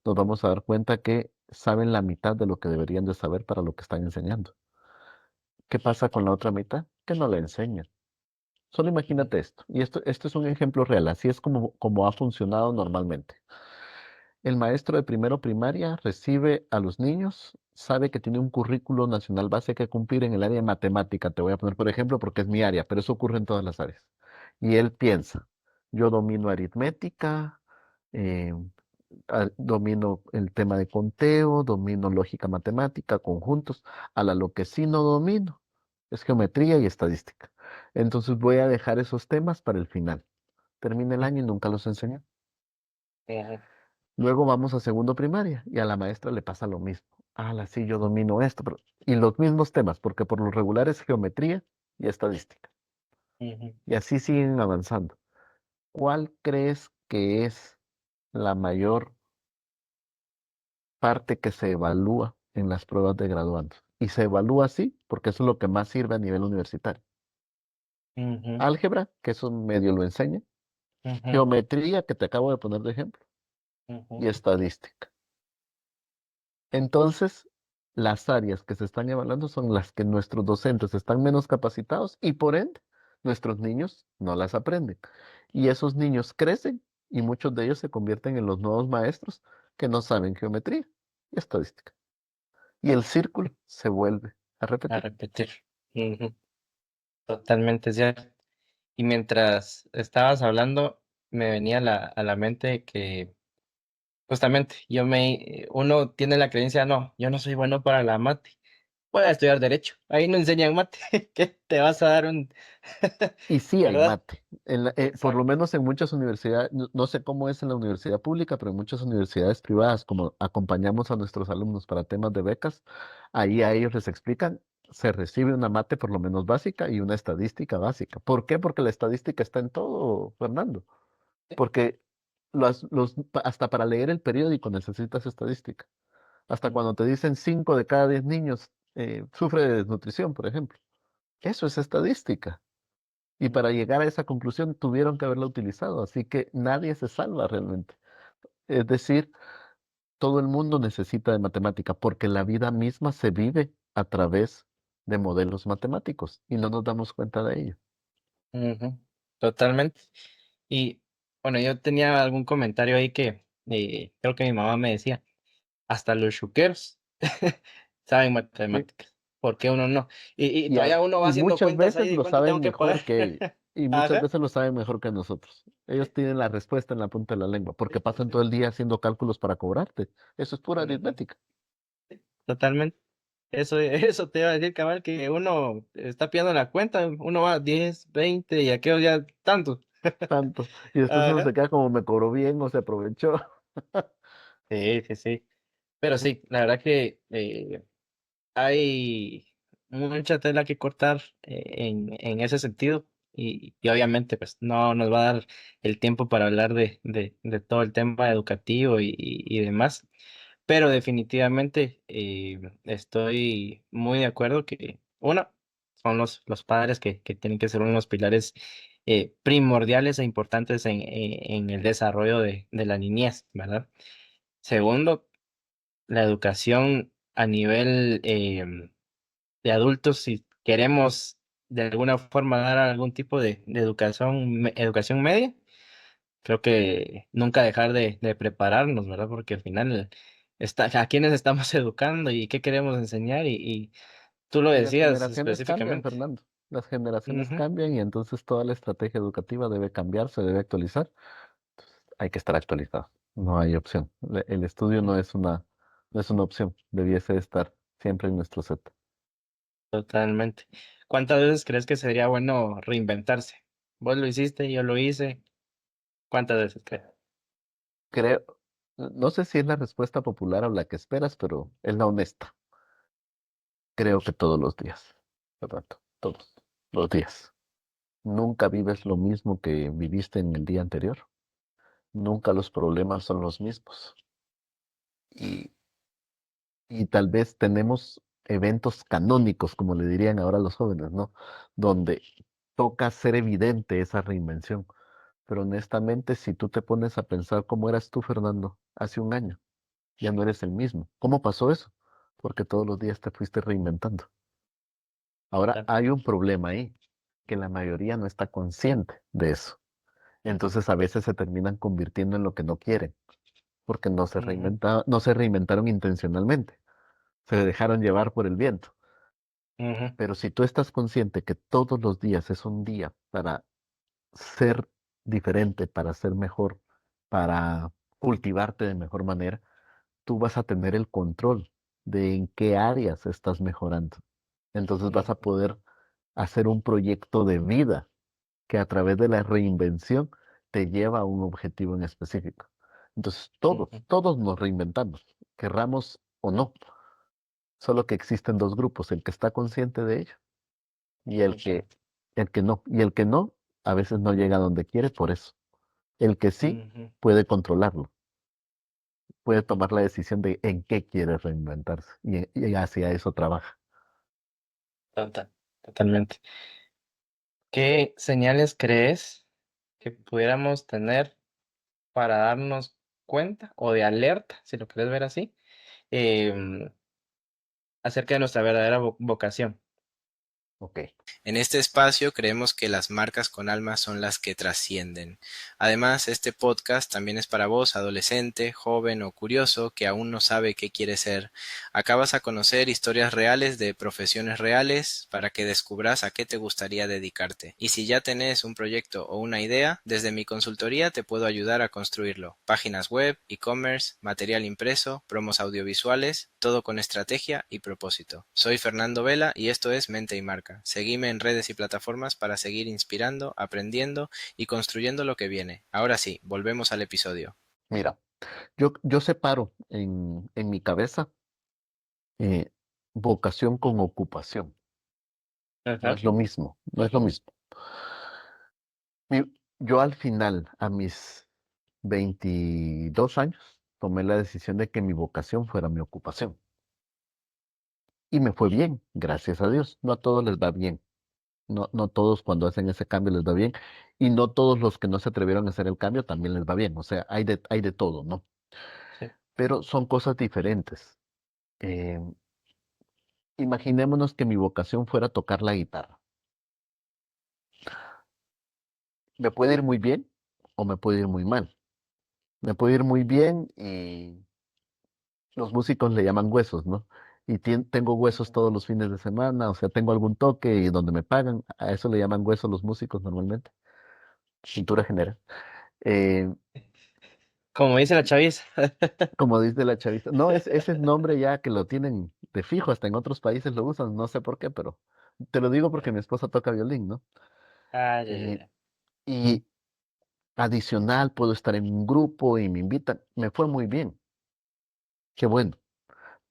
nos vamos a dar cuenta que saben la mitad de lo que deberían de saber para lo que están enseñando. ¿Qué pasa con la otra mitad? Que no la enseñan. Solo imagínate esto, y esto es un ejemplo real, así es como ha funcionado normalmente. El maestro de primero primaria recibe a los niños, sabe que tiene un currículo nacional base que cumplir en el área de matemática, te voy a poner por ejemplo porque es mi área, pero eso ocurre en todas las áreas. Y él piensa, yo domino aritmética, eh, domino el tema de conteo, domino lógica matemática, conjuntos, lo que sí no domino es geometría y estadística. Entonces voy a dejar esos temas para el final. Termina el año y nunca los enseñé. Ujú, Luego vamos a segundo primaria y a la maestra le pasa lo mismo. Sí, yo domino esto, y los mismos temas, porque por lo regular es geometría y estadística. ujú, Y así siguen avanzando. ¿Cuál crees que es la mayor parte que se evalúa en las pruebas de graduandos? Y se evalúa así porque eso es lo que más sirve a nivel universitario. ujú, Álgebra, que eso medio lo enseña. ujú, Geometría, que te acabo de poner de ejemplo. Y ujú, estadística. Entonces, las áreas que se están evaluando son las que nuestros docentes están menos capacitados y por ende nuestros niños no las aprenden. Y esos niños crecen y muchos de ellos se convierten en los nuevos maestros que no saben geometría y estadística. Y el círculo se vuelve a a repetir. repetir. Ujú, totalmente cierto. Y mientras estabas hablando, me venía a la mente que justamente uno tiene la creencia, no, yo no soy bueno para la mate, voy a estudiar derecho, ahí no enseñan mate, ¿qué te vas a dar un, Y sí hay ¿verdad? mate. Por lo Exacto. menos en muchas universidades, no sé cómo es en la universidad pública, pero en muchas universidades privadas, como acompañamos a nuestros alumnos para temas de becas, ahí a ellos les explican, se recibe una mate por lo menos básica y una estadística básica. ¿Por qué? Porque la estadística está en todo, Fernando. Porque hasta para leer el periódico necesitas estadística. Hasta cuando te dicen 5 de cada 10 niños sufre de desnutrición, por ejemplo. Eso es estadística. Y para llegar a esa conclusión tuvieron que haberla utilizado, así que nadie se salva realmente. Es decir, todo el mundo necesita de matemática porque la vida misma se vive a través de modelos matemáticos y no nos damos cuenta de ello. Ujú, totalmente. Y bueno, yo tenía algún comentario ahí que creo que mi mamá me decía, hasta los chuqueros saben ¿Sí? matemáticas, ¿por qué uno no? Y Y, todavía uno va y haciendo muchas cuentas veces ahí de lo cuánto tengo saben que pagar. mejor que ellos. Y muchas Ajá, veces lo saben mejor que nosotros. Ellos tienen la respuesta en la punta de la lengua porque pasan todo el día haciendo cálculos para cobrarte. Eso es pura ujú, aritmética. totalmente. Eso te iba a decir, cabal, que uno está pidiendo la cuenta, uno va 10, 20 y aquellos ya tantos. Tanto. Y después uno se Ajá. queda como me cobró bien o se aprovechó. Sí, sí, sí. Pero sí, la verdad que hay mucha tela que cortar en ese sentido y obviamente pues no nos va a dar el tiempo para hablar de todo el tema educativo y demás, pero definitivamente estoy muy de acuerdo que uno, son los padres que tienen que ser unos pilares primordiales e importantes en el desarrollo de la niñez, ¿verdad? Segundo, la educación a nivel de adultos, si queremos de alguna forma dar algún tipo de educación, educación media, creo que nunca dejar de prepararnos, ¿verdad? Porque al final a quiénes estamos educando y qué queremos enseñar y tú lo Y las decías generaciones cambian, específicamente. Fernando. Las generaciones Ujú, cambian y entonces toda la estrategia educativa debe cambiar, se debe actualizar. Hay que estar actualizado. No hay opción. El estudio no es una opción. Debiese estar siempre en nuestro set. totalmente. ¿Cuántas veces crees que sería bueno reinventarse? Vos lo hiciste, yo lo hice. ¿Cuántas veces crees? Creo, no sé si es la respuesta popular o la que esperas, pero es la honesta. Creo que todos los días, Fernando, todos los días. Nunca vives lo mismo que viviste en el día anterior. Nunca los problemas son los mismos. Y Y tal vez tenemos eventos canónicos, como le dirían ahora los jóvenes, ¿no? Donde toca hacer evidente esa reinvención. Pero honestamente, si tú te pones a pensar cómo eras tú, Fernando, hace un año, ya no eres el mismo. ¿Cómo pasó eso? Porque todos los días te fuiste reinventando. Ahora Total. hay un problema ahí, que la mayoría no está consciente de eso. Entonces a veces se terminan convirtiendo en lo que no quieren, porque Ujú, no se reinventaron intencionalmente, se dejaron llevar por el viento. ujú, Pero si tú estás consciente que todos los días es un día para ser diferente, para ser mejor, para cultivarte de mejor manera, tú vas a tener el control de en qué áreas estás mejorando. Entonces vas a ujú, poder hacer un proyecto de vida que a través de la reinvención te lleva a un objetivo en específico. Entonces ujú, todos nos reinventamos, querramos o no, solo que existen dos grupos, el que está consciente de ello y ujú, el que no. Y el que no, a veces no llega a donde quiere por eso. El que sí ujú. puede controlarlo, puede tomar la decisión de en qué quiere reinventarse y hacia eso trabaja. Total, totalmente. ¿Qué señales crees que pudiéramos tener para darnos cuenta o de alerta, si lo quieres ver así, em, acerca de nuestra verdadera vocación? Ok. En este espacio creemos que las marcas con alma son las que trascienden. Además, este podcast también es para vos, adolescente, joven o curioso que aún no sabe qué quiere ser. Acá vas a conocer historias reales de profesiones reales para que descubras a qué te gustaría dedicarte. Y si ya tenés un proyecto o una idea, desde mi consultoría te puedo ayudar a construirlo. Páginas web, e-commerce, material impreso, promos audiovisuales, todo con estrategia y propósito. Soy Fernando Vela y esto es Mente y Marca. Seguime en redes y plataformas para seguir inspirando, aprendiendo y construyendo lo que viene. Ahora sí, volvemos al episodio. Mira, yo separo en mi cabeza eh, vocación con ocupación. No Ajá, es lo mismo, no es lo mismo. Yo al final, a mis 22 años, tomé la decisión de que mi vocación fuera mi ocupación. Y me fue bien, gracias a Dios. No a todos les va bien. No todos cuando hacen ese cambio les va bien. Y no todos los que no se atrevieron a hacer el cambio también les va bien. O sea, hay de todo, ¿no? sí. Pero son cosas diferentes. Eh, Imaginémonos que mi vocación fuera tocar la guitarra. Me puede ir muy bien o me puede ir muy mal. Me puede ir muy bien y los músicos le llaman huesos, ¿no? Y tengo huesos Ujú. todos los fines de semana, o sea, tengo algún toque y donde me pagan, a eso le llaman huesos los músicos normalmente, cintura general. Eh, Como dice la chaviza. Como dice la chavista, no, ese es nombre ya que lo tienen de fijo, hasta en otros países lo usan, no sé por qué, pero te lo digo porque mi esposa toca violín, ¿no? Ah, ya, ya, Eh, ya. y adicional, puedo estar en un grupo y me invitan, me fue muy bien, qué bueno,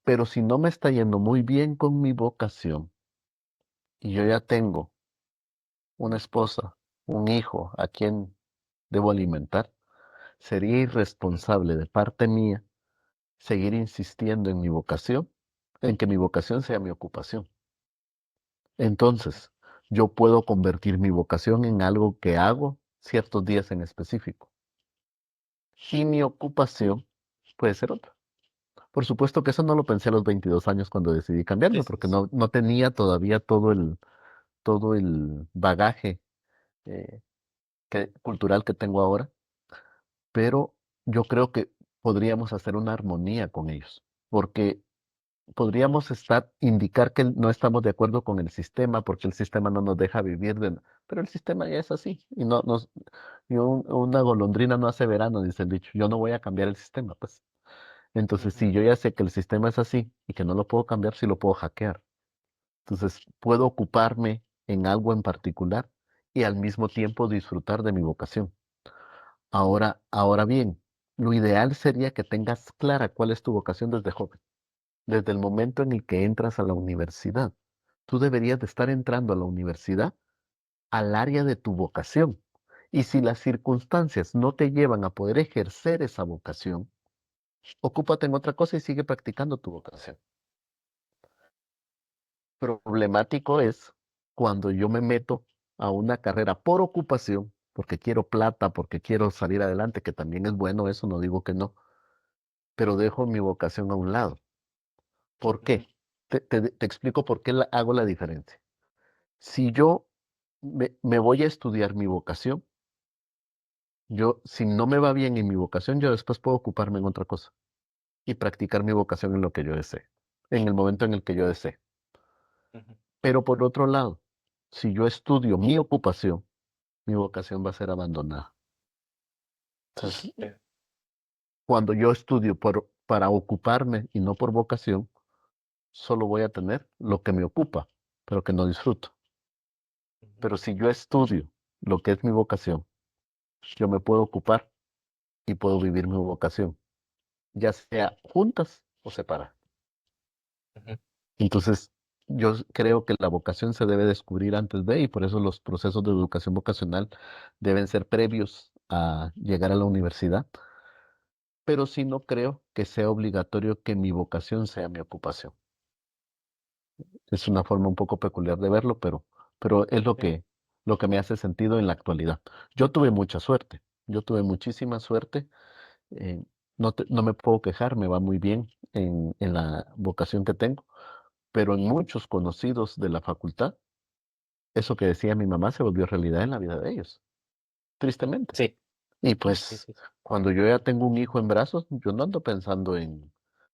pero si no me está yendo muy bien con mi vocación y yo ya tengo una esposa, un hijo a quien debo alimentar, sería irresponsable de parte mía seguir insistiendo en mi vocación, en que mi vocación sea mi ocupación. Entonces, yo puedo convertir mi vocación en algo que hago ciertos días en específico. Y mi ocupación puede ser otra. Por supuesto que eso no lo pensé a los 22 años cuando decidí Sí, cambiarme, sí, porque sí. no tenía todavía todo el bagaje eh, cultural que tengo ahora, pero yo creo que podríamos hacer una armonía con ellos, porque podríamos indicar que no estamos de acuerdo con el sistema porque el sistema no nos deja vivir pero el sistema ya es así y una golondrina no hace verano, dice el dicho. Yo no voy a cambiar el sistema, pues. Entonces, Ujú, si yo ya sé que el sistema es así y que no lo puedo cambiar, sí lo puedo hackear. Entonces, puedo ocuparme en algo en particular y al mismo tiempo disfrutar de mi vocación. Ahora bien, lo ideal sería que tengas clara cuál es tu vocación desde joven, desde el momento en el que entras a la universidad. Tú deberías de estar entrando a la universidad al área de tu vocación. Y si las circunstancias no te llevan a poder ejercer esa vocación, ocúpate en otra cosa y sigue practicando tu vocación. Problemático es cuando yo me meto a una carrera por ocupación, porque quiero plata, porque quiero salir adelante, que también es bueno, eso no digo que no, pero dejo mi vocación a un lado. ¿Por Ujú. qué? Te explico por qué hago la diferencia. Si yo me voy a estudiar mi vocación, si no me va bien en mi vocación, yo después puedo ocuparme en otra cosa y practicar mi vocación en lo que yo desee, en el momento en el que yo desee. Ujú. Pero por otro lado, si yo estudio mi ocupación, mi vocación va a ser abandonada. Entonces, Sí. cuando yo estudio para ocuparme y no por vocación, solo voy a tener lo que me ocupa, pero que no disfruto. Ujú. Pero si yo estudio lo que es mi vocación, yo me puedo ocupar y puedo vivir mi vocación, ya sea juntas o separadas. Ujú. Entonces, yo creo que la vocación se debe descubrir antes de, y por eso los procesos de educación vocacional deben ser previos a llegar a la universidad, pero sí no creo que sea obligatorio que mi vocación sea mi ocupación. Es una forma un poco peculiar de verlo, pero es Sí. lo que me hace sentido en la actualidad. Yo tuve mucha suerte, yo tuve muchísima suerte, no me puedo quejar, me va muy bien en la vocación que tengo, pero en muchos conocidos de la facultad, eso que decía mi mamá se volvió realidad en la vida de ellos, tristemente. Sí, Y sí, pues sí. cuando yo ya tengo un hijo en brazos, yo no ando pensando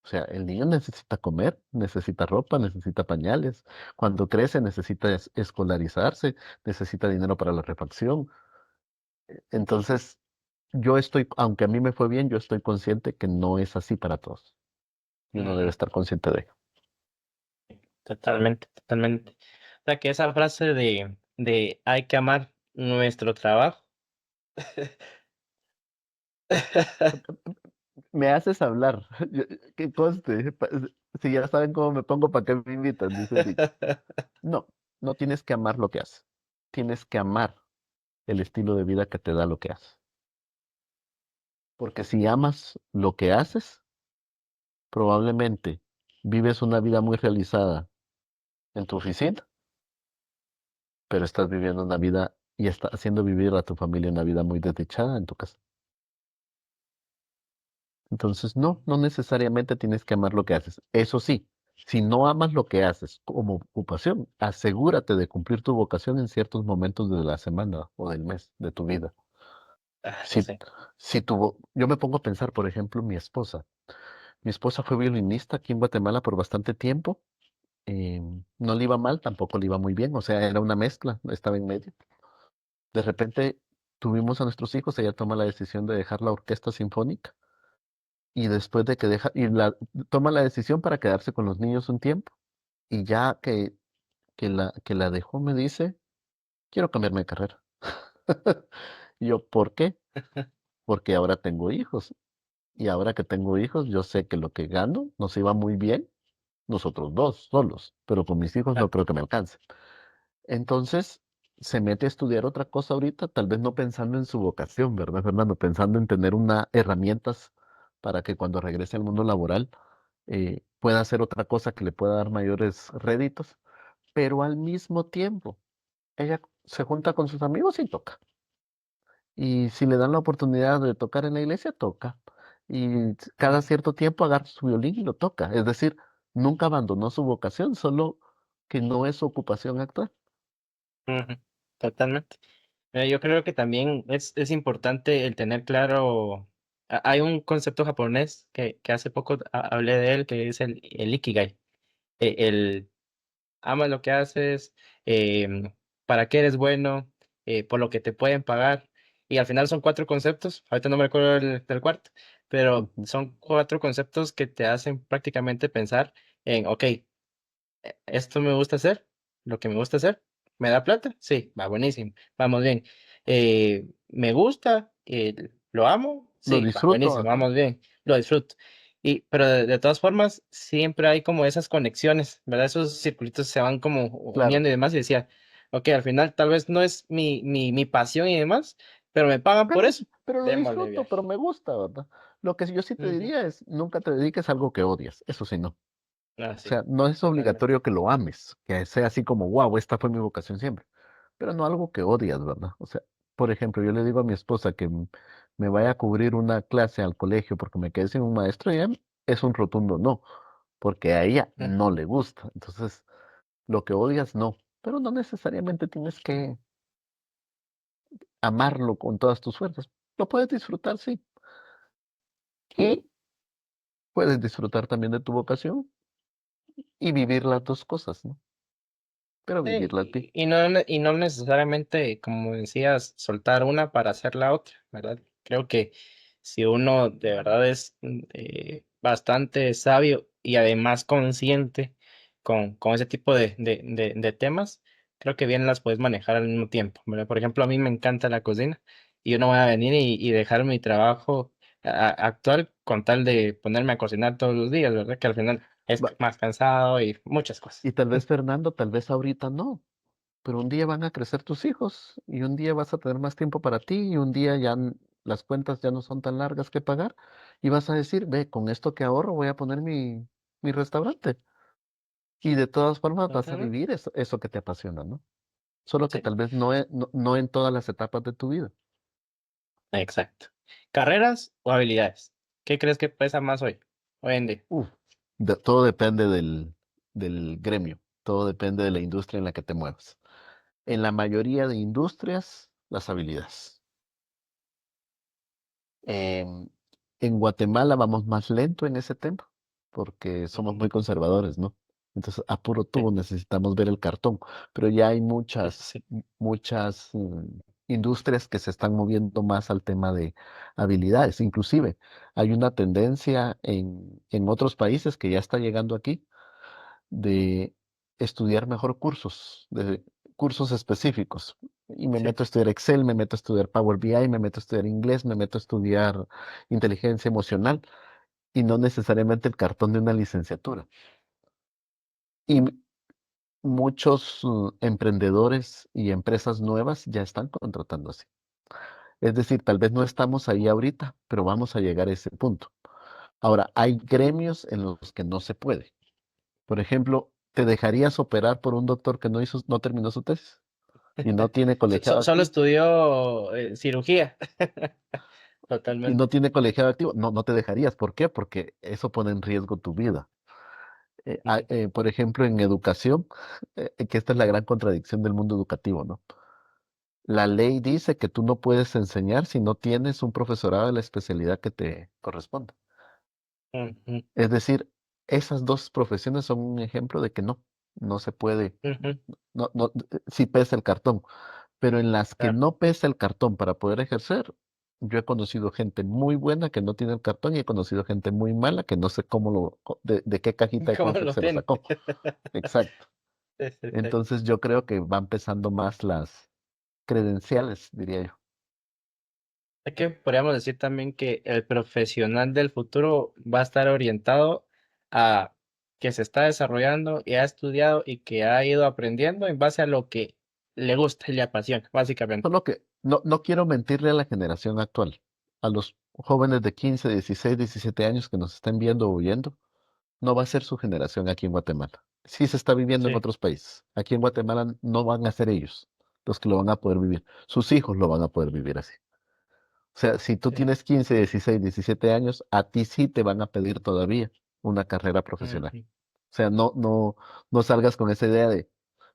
o sea, el niño necesita comer, necesita ropa, necesita pañales. Cuando crece necesita escolarizarse, necesita dinero para la refacción. Entonces, aunque a mí me fue bien, yo estoy consciente que no es así para todos. Y uno debe Ujú. estar consciente de ello. Totalmente, totalmente. O sea, que esa frase de hay que amar nuestro trabajo. Me haces hablar. Que conste, si ya saben cómo me pongo, ¿para qué me invitan? Dice el dicho. No, no tienes que amar lo que haces. Tienes que amar el estilo de vida que te da lo que haces. Porque si amas lo que haces, probablemente vives una vida muy realizada en tu oficina, pero estás viviendo una vida y estás haciendo vivir a tu familia una vida muy desdichada en tu casa. Entonces, no, no necesariamente tienes que amar lo que haces. Eso sí, si no amas lo que haces como ocupación, asegúrate de cumplir tu vocación en ciertos momentos de la semana o del mes de tu vida. Eso Si, sí. yo me pongo a pensar, por ejemplo, mi esposa. Mi esposa fue violinista aquí en Guatemala por bastante tiempo. No le iba mal, tampoco le iba muy bien, o sea, era una mezcla, estaba en medio. De repente tuvimos a nuestros hijos, ella toma la decisión de dejar la orquesta sinfónica y después de que toma la decisión para quedarse con los niños un tiempo y ya que la dejó me dice, quiero cambiarme de carrera. Y yo, ¿por qué? Porque ahora tengo hijos y ahora que tengo hijos yo sé que lo que gano nos iba muy bien nosotros dos solos, pero con mis hijos no Ah, creo que me alcance. Entonces, se mete a estudiar otra cosa ahorita, tal vez no pensando en su vocación, ¿verdad, Fernando? Pensando en tener una herramientas para que cuando regrese al mundo laboral pueda hacer otra cosa que le pueda dar mayores réditos, pero al mismo tiempo, ella se junta con sus amigos y toca. Y si le dan la oportunidad de tocar en la iglesia, toca. Y cada ujú, cierto tiempo agarra su violín y lo toca. Es decir, nunca abandonó su vocación, solo que no es su ocupación actual. ujú. Totalmente. Yo creo que también es importante el tener claro. Hay un concepto japonés que hace poco hablé de él, que es el Ikigai. El amas lo que haces, para qué eres bueno, por lo que te pueden pagar. Y al final son cuatro conceptos, ahorita no me acuerdo del cuarto, pero Ujú. son cuatro conceptos que te hacen prácticamente pensar en, ok, esto me gusta hacer, lo que me gusta hacer, ¿me da plata? Sí, va buenísimo, vamos bien. ¿Me gusta? ¿Lo amo? Lo Sí, va disfruto, buenísimo, ajá, vamos bien, lo disfruto. Pero de todas formas, siempre hay como esas conexiones, ¿verdad? Esos circulitos se van como claro. uniendo y demás, y decía, ok, al final tal vez no es mi pasión y demás, pero me pagan por eso, Pero lo démosle disfruto, pero viaje. me gusta, ¿verdad? Lo que yo sí te Ujú. diría es, nunca te dediques a algo que odias, eso sí, no. Ah, O sí, sea, no es totalmente. obligatorio que lo ames, que sea así como, wow, esta fue mi vocación siempre, pero no algo que odias, ¿verdad? O sea, por ejemplo, yo le digo a mi esposa que me vaya a cubrir una clase al colegio porque me quedé sin un maestro, ella es un rotundo no, porque a ella Mm. no le gusta. Entonces, lo que odias, no, pero no necesariamente tienes que amarlo con todas tus fuerzas. Lo puedes disfrutar, sí. Y puedes disfrutar también de tu vocación y vivir las dos cosas, ¿no? Pero Sí, vivirlas bien. y no necesariamente, como decías, soltar una para hacer la otra, ¿verdad? Creo que si uno de verdad es bastante sabio y además consciente con ese tipo de temas, creo que bien las puedes manejar al mismo tiempo, ¿verdad? Por ejemplo, a mí me encanta la cocina y yo no voy a venir y dejar mi trabajo actual con tal de ponerme a cocinar todos los días, ¿verdad? Que al final es Va- más cansado y muchas cosas. Y tal vez, Fernando, tal vez ahorita no, pero un día van a crecer tus hijos y un día vas a tener más tiempo para ti y un día ya las cuentas ya no son tan largas que pagar y vas a decir, ve, con esto que ahorro voy a poner mi restaurante. Y de todas formas vas a Ujú. vivir eso que te apasiona, ¿no? Solo que Sí. tal vez no en todas las etapas de tu vida. Exacto. ¿Carreras o habilidades? ¿Qué crees que pesa más hoy en día? Uf, todo depende del gremio, todo depende de la industria en la que te muevas. En la mayoría de industrias, las habilidades. Em, en Guatemala vamos más lento en ese tema, porque somos Ujú. muy conservadores, ¿no? Entonces, a puro Sí, tubo necesitamos ver el cartón, pero ya hay sí, sí, sí. muchas industrias que se están moviendo más al tema de habilidades. Inclusive, hay una tendencia en otros países que ya está llegando aquí de estudiar mejor de cursos específicos. Y me Sí. meto a estudiar Excel, me meto a estudiar Power BI, me meto a estudiar inglés, me meto a estudiar inteligencia emocional y no necesariamente el cartón de una licenciatura. Y muchos emprendedores y empresas nuevas ya están contratando así. Es decir, tal vez no estamos ahí ahorita, pero vamos a llegar a ese punto. Ahora, hay gremios en los que no se puede. Por ejemplo, ¿te dejarías operar por un doctor que no terminó su tesis y no tiene colegiado Solo activo? estudió cirugía. Y Totalmente. no tiene colegiado activo. No, no te dejarías. ¿Por qué? Porque eso pone en riesgo tu vida. Ujú. Por ejemplo, en educación, que esta es la gran contradicción del mundo educativo, ¿no? La ley dice que tú no puedes enseñar si no tienes un profesorado de la especialidad que te corresponde. Ujú. Es decir, esas dos profesiones son un ejemplo de que no se puede, Ujú. sí pesa el cartón, pero en las que Claro. no pesa el cartón para poder ejercer, yo he conocido gente muy buena que no tiene el cartón y he conocido gente muy mala que no sé de qué cajita de ¿Cómo cornflakes lo se lo tiene? sacó. Exacto. Sí, sí, sí. Entonces yo creo que van pesando más las credenciales, diría yo. Es que podríamos decir también que el profesional del futuro va a estar orientado a que se está desarrollando y ha estudiado y que ha ido aprendiendo en base a lo que le gusta y le apasiona, básicamente. Solo que no quiero mentirle a la generación actual, a los jóvenes de 15, 16, 17 años que nos estén viendo o oyendo, no va a ser su generación aquí en Guatemala. Sí se está viviendo en Sí. otros países. Aquí en Guatemala no van a ser ellos los que lo van a poder vivir. Sus hijos lo van a poder vivir así. O sea, si tú Sí. tienes 15, 16, 17 años, a ti sí te van a pedir todavía una carrera profesional. Ujú. O sea, no salgas con esa idea de,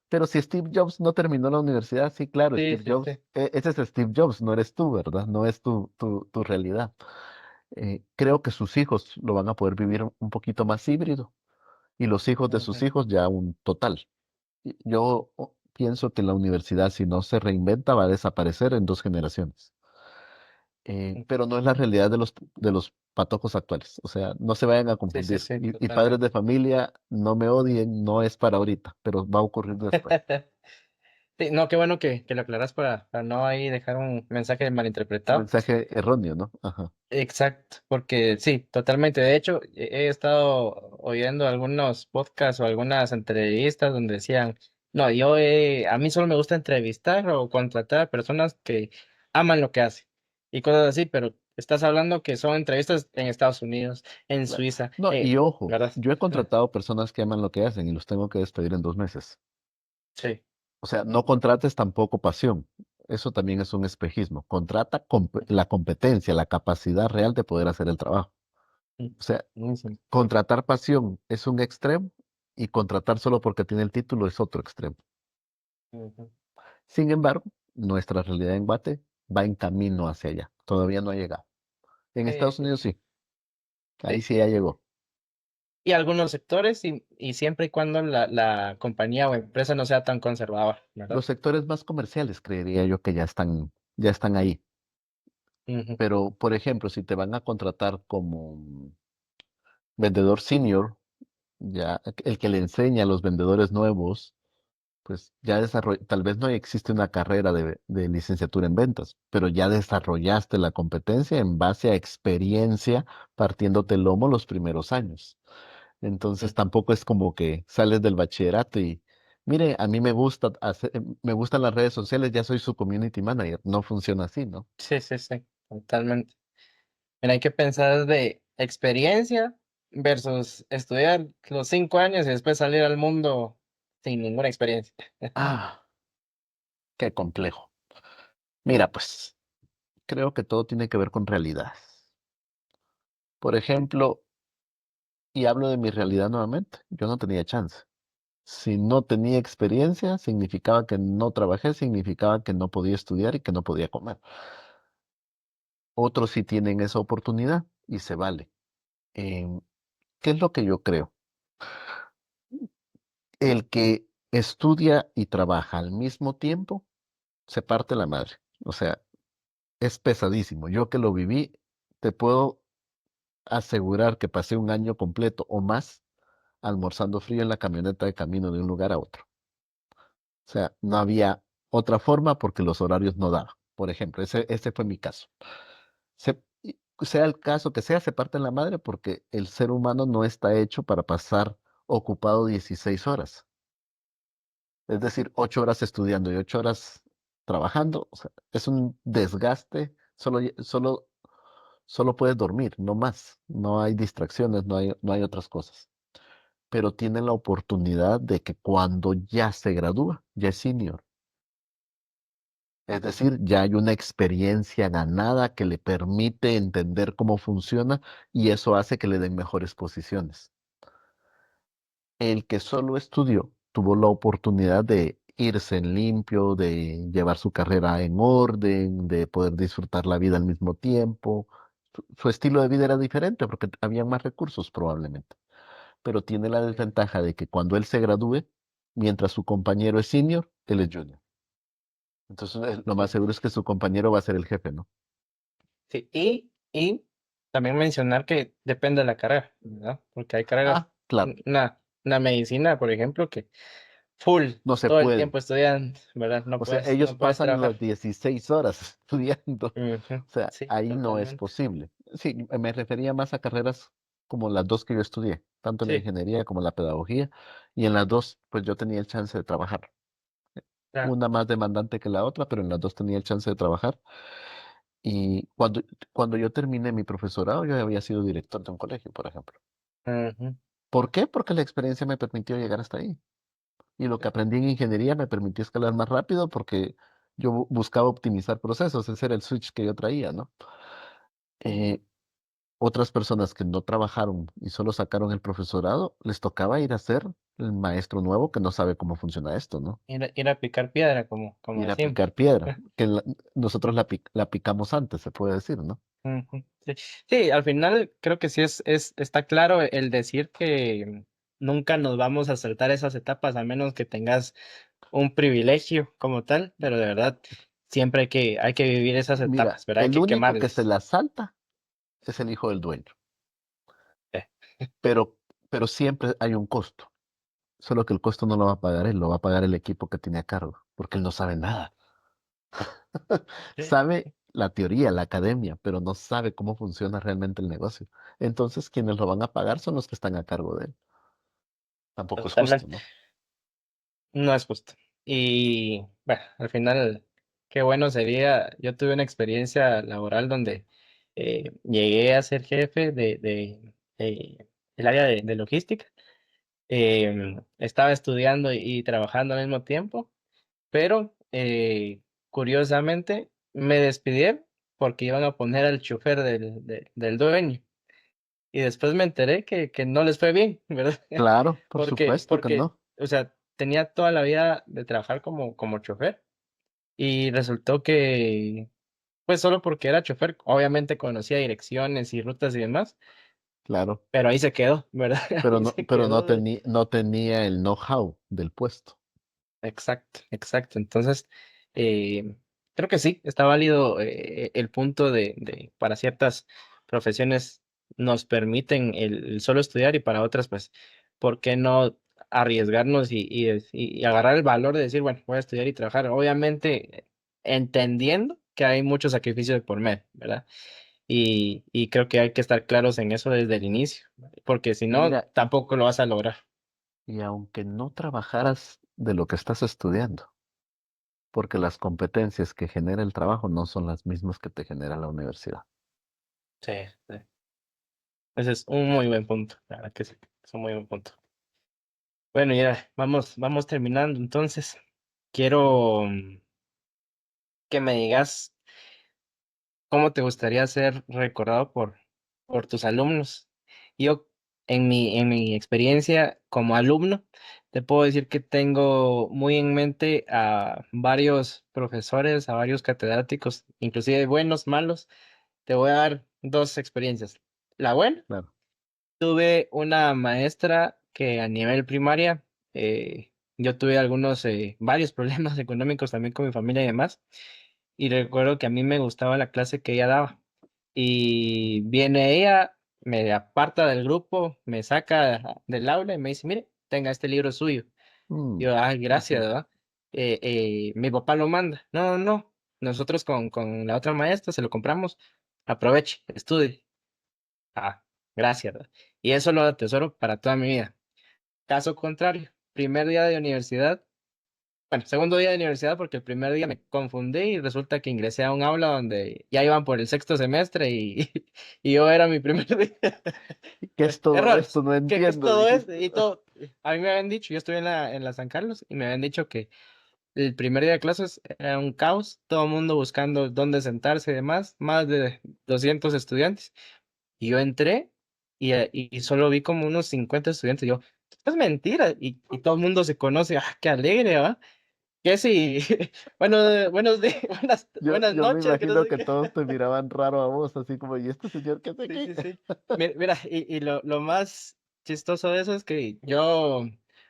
pero si Steve Jobs no terminó la universidad, sí, claro, Sí, Steve sí, Jobs, sí. ese es Steve Jobs, no eres tú, ¿verdad? No es tu realidad. Creo que sus hijos lo van a poder vivir un poquito más híbrido y los hijos de sus Ujú. hijos ya un total. Yo pienso que la universidad, si no se reinventa, va a desaparecer en 2 generaciones. Pero no es la realidad de los patojos actuales. O sea, no se vayan a Sí, sí, confundir. sí, Y padres totalmente. de familia, no me odien, no es para ahorita, pero va a ocurrir después. Sí, no, qué bueno que lo aclaras para no ahí dejar un mensaje Un malinterpretado. mensaje erróneo, ¿no? Ajá. Exacto, porque sí, totalmente. De hecho, he estado oyendo algunos podcasts o algunas entrevistas donde decían, no, a mí solo me gusta entrevistar o contratar a personas que aman lo que hacen y cosas así, pero estás hablando que son entrevistas en Estados Unidos, en Claro. Suiza, No, y ojo, ¿verdad? yo he contratado personas que aman lo que hacen y los tengo que despedir en 2 meses. Sí. O sea, no contrates tampoco pasión. eso también es un espejismo. Contrata la competencia, la capacidad real de poder hacer el trabajo. Mm, O sea, buenísimo. contratar pasión es un extremo y contratar solo porque tiene el título es otro extremo. Ujú. Sin embargo, nuestra realidad en Guate va en camino hacia allá. Todavía no ha llegado. En Sí, Estados sí, Unidos sí, ahí sí. sí ya llegó. Y algunos sectores, y siempre y cuando la compañía o empresa no sea tan conservadora, ¿verdad? Los sectores más comerciales creería yo que ya están ahí. Ujú. Pero, por ejemplo, si te van a contratar como vendedor senior, ya el que le enseña a los vendedores nuevos, pues ya tal vez no existe una carrera de licenciatura en ventas, pero ya desarrollaste la competencia en base a experiencia partiéndote el lomo los primeros años. Entonces Mm. tampoco es como que sales del bachillerato y, mire, a mí me gustan las redes sociales, ya soy su community manager. No funciona así, ¿no? Sí, sí, sí, totalmente. Mira, hay que pensar de experiencia versus estudiar los 5 años y después salir al mundo sin ninguna experiencia. Ah, qué complejo. Mira, pues creo que todo tiene que ver con realidades. Por ejemplo, y hablo de mi realidad nuevamente, yo no tenía chance. Si no tenía experiencia, significaba que no trabajé, significaba que no podía estudiar y que no podía comer. Otros sí tienen esa oportunidad y se vale. Em, ¿Qué es lo que yo creo? El que estudia y trabaja al mismo tiempo se parte la madre. O sea, es pesadísimo. Yo que lo viví, te puedo asegurar que pasé un año completo o más almorzando frío en la camioneta de camino de un lugar a otro. O sea, no había otra forma porque los horarios no daban. Por ejemplo, ese fue mi caso. Sea el caso que sea, se parte en la madre porque el ser humano no está hecho para pasar ocupado 16 horas. Es decir, 8 horas estudiando y 8 horas trabajando. O sea, es un desgaste. Solo puedes dormir, no más. No hay distracciones, no hay otras cosas. Pero tiene la oportunidad de que cuando ya se gradúa, ya es senior. Es decir, ya hay una experiencia ganada que le permite entender cómo funciona y eso hace que le den mejores posiciones. El que solo estudió tuvo la oportunidad de irse en limpio, de llevar su carrera en orden, de poder disfrutar la vida al mismo tiempo. Su estilo de vida era diferente porque había más recursos probablemente, pero tiene la desventaja de que cuando él se gradúe, mientras su compañero es senior, él es junior. Entonces, lo más Sí, seguro es que su compañero va a ser el jefe, ¿no? sí, y también mencionar que depende de la carrera, ¿verdad? Porque hay carreras, Ah, claro, una medicina, por ejemplo, que full, no se todo el puede. tiempo estudian, ¿verdad? O sea, ellos No puedes pasan las trabajar. 16 horas estudiando. Ujú. O sea, Sí, ahí no es totalmente. posible. Sí, me refería más a carreras como las dos que yo estudié, tanto la Sí, ingeniería como la pedagogía, y en las dos, pues yo tenía el chance de trabajar. claro. Una más demandante que la otra, pero en las dos tenía el chance de trabajar. Y cuando yo terminé mi profesorado, yo había sido director de un colegio, por ejemplo. Ujú. ¿Por qué? Porque la experiencia me permitió llegar hasta ahí. Y lo que aprendí en ingeniería me permitió escalar más rápido porque yo buscaba optimizar procesos, ese era el switch que yo traía, ¿no? Eh, Otras personas que no trabajaron y solo sacaron el profesorado, les tocaba ir a ser el maestro nuevo que no sabe cómo funciona esto, ¿no? Ir a picar piedra, como Ir a decimos. picar piedra, que nosotros la picamos antes, se puede decir, ¿no? Ujú. Sí, sí, al final creo que sí está claro el decir que nunca nos vamos a saltar esas etapas, a menos que tengas un privilegio como tal, pero de verdad siempre hay que vivir esas Mira, etapas, ¿verdad? Hay el que único que se quemarlas. la salta es el hijo del dueño, Eh, pero, pero siempre hay un costo, solo que el costo no lo va a pagar él, lo va a pagar el equipo que tiene a cargo, porque él no sabe nada. Sí, Sabe la teoría, la academia, pero no sabe cómo funciona realmente el negocio. Entonces, quienes lo van a pagar son los que están a cargo de él. Tampoco es justo, totalmente. ¿no? No es justo. Y bueno, al final, qué bueno sería. Yo tuve una experiencia laboral donde llegué a ser jefe de el área de logística. Estaba estudiando y trabajando al mismo tiempo, pero curiosamente, me despidieron porque iban a poner al chofer del dueño. Y después me enteré que no les fue bien, ¿verdad? Claro, por Porque, supuesto que porque, no. o sea, tenía toda la vida de trabajar como chofer y resultó que, pues solo porque era chofer, obviamente conocía direcciones y rutas y demás, Claro, pero ahí se quedó, ¿verdad? Ahí se pero no quedó. tenía, no tenía el know-how del puesto. Exacto, exacto. Entonces, eh, creo que sí, está válido el punto para ciertas profesiones nos permiten el solo estudiar y para otras, pues, ¿por qué no arriesgarnos y agarrar el valor de decir, bueno, voy a estudiar y trabajar? Obviamente, entendiendo que hay muchos sacrificios de por medio, ¿verdad? Y creo que hay que estar claros en eso desde el inicio, porque si Y no, mira, tampoco lo vas a lograr. y aunque no trabajaras de lo que estás estudiando, porque las competencias que genera el trabajo no son las mismas que te genera la universidad. Sí, sí. Ese es un muy buen punto, la verdad que sí, es un muy buen punto. Bueno, ya vamos terminando, entonces. Quiero que me digas cómo te gustaría ser recordado por tus alumnos. Yo, en mi experiencia como alumno, te puedo decir que tengo muy en mente a varios profesores, a varios catedráticos, inclusive buenos, malos. Te voy a dar dos experiencias. La buena. Claro. Tuve una maestra que a nivel primaria, yo tuve varios problemas económicos también con mi familia y demás, y recuerdo que a mí me gustaba la clase que ella daba. Y viene ella, me aparta del grupo, me saca del aula y me dice, mire, tenga este libro suyo. Mm, Yo, ay, gracias, ujú. ¿verdad? Mi papá lo manda. No, no, no. Nosotros con la otra maestra se lo compramos. Aproveche, estudie. Ah, gracias, ¿verdad? Y eso lo atesoro para toda mi vida. Caso contrario, primer día de universidad, bueno, segundo día de universidad porque el primer día me confundí y resulta que ingresé a un aula donde ya iban por el sexto semestre y, y yo era mi primer día. ¿Qué es todo esto? Errores. No ¿Qué es entiendo, todo esto? dijiste. Y todo. A mí me habían dicho, yo estuve en la San Carlos y me habían dicho que el primer día de clases era un caos, todo el mundo buscando dónde sentarse y demás, más de 200 estudiantes. Y yo entré y solo vi como unos 50 estudiantes. Yo, es mentira. Y todo el mundo se conoce. Ah, qué alegre, ¿va? Que sí. Bueno, buenas Yo me noches, que no imagino sé que qué. todos te miraban raro a vos, así como, ¿y este señor qué hace Sí, aquí? sí, sí. Mira, y lo más chistoso de eso es que yo,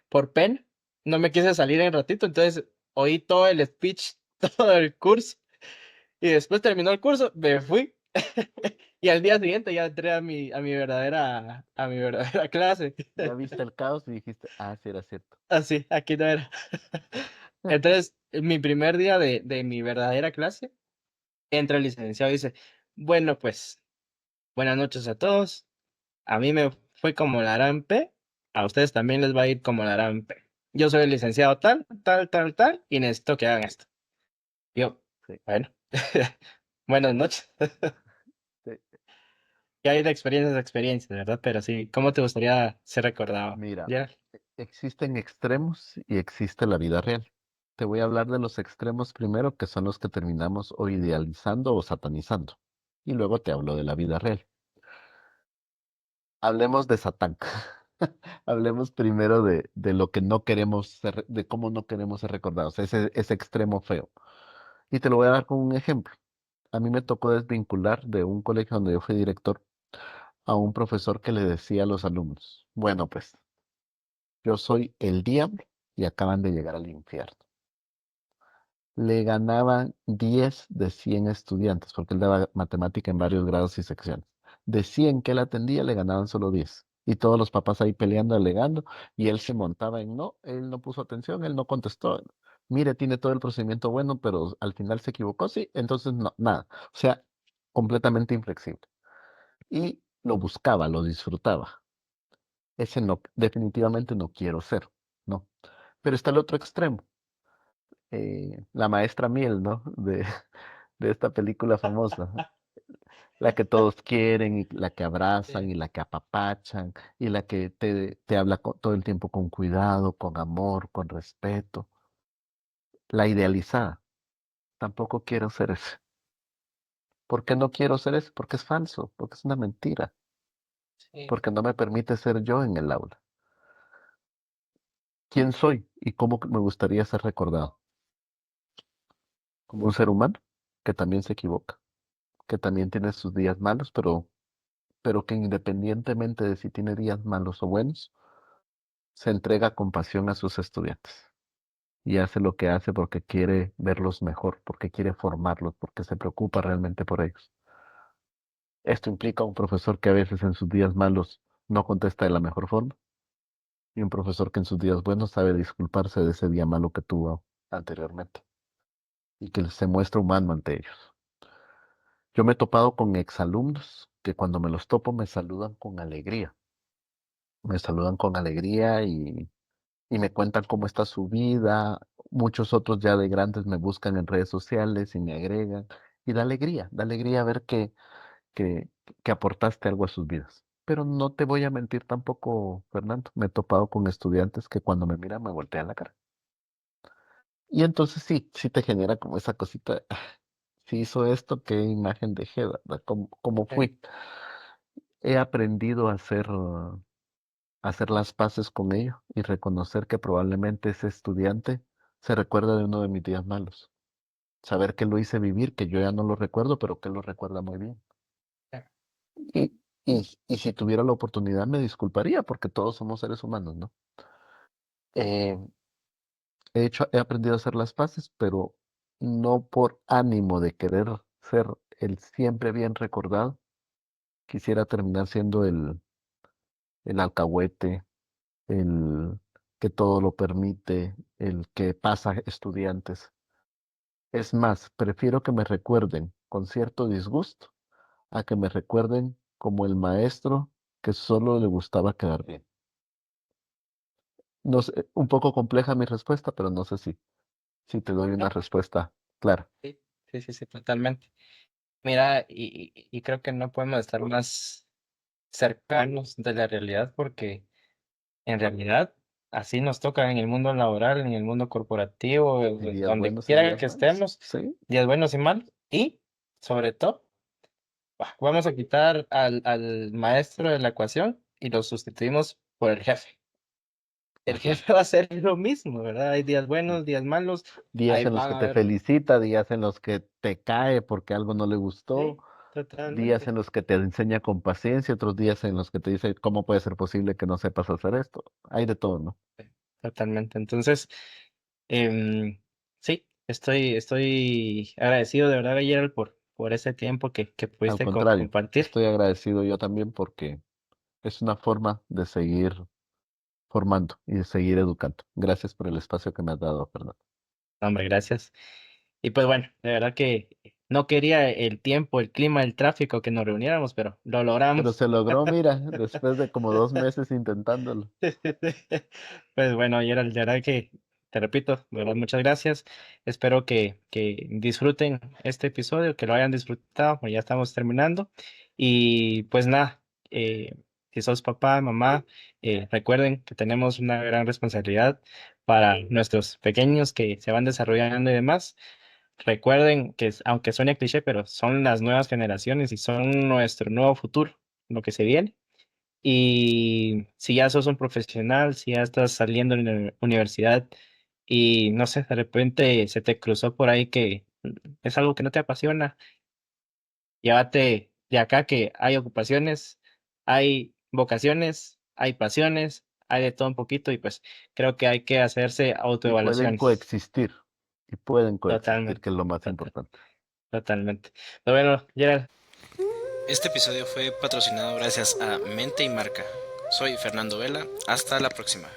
por pena, no me quise salir en ratito. Entonces oí todo el speech, todo el curso. Y después terminó el curso, me fui. Y al día siguiente ya entré a mi verdadera clase. Ya viste el caos y dijiste, ah, sí, era cierto. Así, aquí no era. Entonces, en mi primer día de mi verdadera clase, entra el licenciado y dice, bueno, pues, buenas noches a todos. A mí me fue como la gran P, a ustedes también les va a ir como la gran P. Yo soy el licenciado tal, tal, tal, tal, y necesito que hagan esto. Yo, Sí, bueno, buenas noches. sí. Que hay de experiencias a experiencias, ¿verdad? Pero sí, ¿cómo te gustaría ser recordado? Mira, Ya, existen extremos y existe la vida real. Te voy a hablar de los extremos primero, que son los que terminamos o idealizando o satanizando. Y luego te hablo de la vida real. Hablemos de Satán. Hablemos primero de lo que no queremos ser, de cómo no queremos ser recordados, ese extremo feo. Y te lo voy a dar con un ejemplo. A mí me tocó desvincular de un colegio donde yo fui director a un profesor que le decía a los alumnos, bueno, pues yo soy el diablo y acaban de llegar al infierno. Le ganaban 10 de 100 estudiantes, porque él daba matemática en varios grados y secciones. De 100 que él atendía, le ganaban solo 10. Y todos los papás ahí peleando, alegando, y él se montaba en no, él no puso atención, él no contestó. Mire, tiene todo el procedimiento bueno, pero al final se equivocó, sí, entonces no, nada. O sea, completamente inflexible. Y lo buscaba, lo disfrutaba. Ese no, definitivamente no quiero ser, ¿no? Pero está el otro extremo, la maestra Miel, ¿no? De esta película famosa, la que todos quieren y la que abrazan sí. y la que apapachan y la que te habla todo el tiempo con cuidado, con amor, con respeto, la idealizada. tampoco quiero ser ese. ¿Por qué no quiero ser ese? Porque es falso, porque es una mentira, Sí, porque no me permite ser yo en el aula. ¿Quién soy y cómo me gustaría ser recordado? Como un ser humano que también se equivoca, que también tiene sus días malos, pero que independientemente de si tiene días malos o buenos, se entrega con pasión a sus estudiantes y hace lo que hace porque quiere verlos mejor, porque quiere formarlos, porque se preocupa realmente por ellos. Esto implica un profesor que a veces en sus días malos no contesta de la mejor forma y un profesor que en sus días buenos sabe disculparse de ese día malo que tuvo anteriormente y que se muestra humano ante ellos. Yo me he topado con exalumnos que cuando me los topo me saludan con alegría. Me saludan con alegría y me cuentan cómo está su vida. Muchos otros ya de grandes me buscan en redes sociales y me agregan. Y da alegría ver que, que aportaste algo a sus vidas. Pero no te voy a mentir tampoco, Fernando. Me he topado con estudiantes que cuando me miran me voltean la cara. Y entonces sí, sí te genera como esa cosita. Si hizo esto, ¿qué imagen dejé, verdad? ¿Cómo sí, fui? He aprendido a hacer las paces con ello y reconocer que probablemente ese estudiante se recuerda de uno de mis días malos. Saber que lo hice vivir, que yo ya no lo recuerdo, pero que él lo recuerda muy bien. claro. Y si tuviera la oportunidad me disculparía porque todos somos seres humanos, ¿no? Eh, he aprendido a hacer las paces, pero no por ánimo de querer ser el siempre bien recordado. Quisiera terminar siendo el alcahuete, el que todo lo permite, el que pasa estudiantes. Es más, prefiero que me recuerden con cierto disgusto a que me recuerden como el maestro que solo le gustaba quedar bien. No sé, un poco compleja mi respuesta, pero no sé si te doy una No, respuesta clara. sí, sí, sí, sí, totalmente. Mira, y creo que no podemos estar más cercanos de la realidad porque en realidad así nos toca en el mundo laboral, en el mundo corporativo, Hay días donde buenos y quiera días que malos. estemos, Sí, días buenos y malos, y sobre todo, vamos a quitar al maestro de la ecuación y lo sustituimos por el jefe. El así es. jefe va a hacer lo mismo, ¿verdad? Hay días Sí. buenos, días malos, Días ahí en los van que a te haber, felicita, días en los que te cae porque algo no le gustó, sí, días totalmente. en los que te enseña con paciencia, otros días en los que te dice cómo puede ser posible que no sepas hacer esto. Hay de todo, ¿no? Totalmente. Entonces, sí, estoy agradecido de verdad, Gerald, por ese tiempo que Al pudiste contrario, compartir. estoy agradecido yo también porque es una forma de seguir formando y de seguir educando. Gracias por el espacio que me has dado, Fernando. No, hombre, gracias. Y pues bueno, de verdad que no quería el tiempo, el clima, el tráfico que nos reuniéramos, pero lo Pero logramos. se logró, mira, después de como 2 meses intentándolo. Pues bueno, Gerald, de verdad que te repito, de verdad, muchas gracias. Espero que disfruten este episodio, que lo hayan disfrutado, pues ya estamos terminando. Y pues nada, eh, si sos papá, mamá, recuerden que tenemos una gran responsabilidad para nuestros pequeños que se van desarrollando y demás. Recuerden que, aunque suene cliché, pero son las nuevas generaciones y son nuestro nuevo futuro, lo que se viene. Y si ya sos un profesional, si ya estás saliendo de la universidad y no sé, de repente se te cruzó por ahí que es algo que no te apasiona, llévate de acá que hay ocupaciones, hay vocaciones, hay pasiones, hay de todo un poquito y pues creo que hay que hacerse Y pueden autoevaluaciones. coexistir. Y pueden coexistir, Totalmente, que es lo más total- importante. totalmente. Pero bueno, Gerard, Este episodio fue patrocinado gracias a Mente y Marca. Soy Fernando Vela. Hasta la próxima.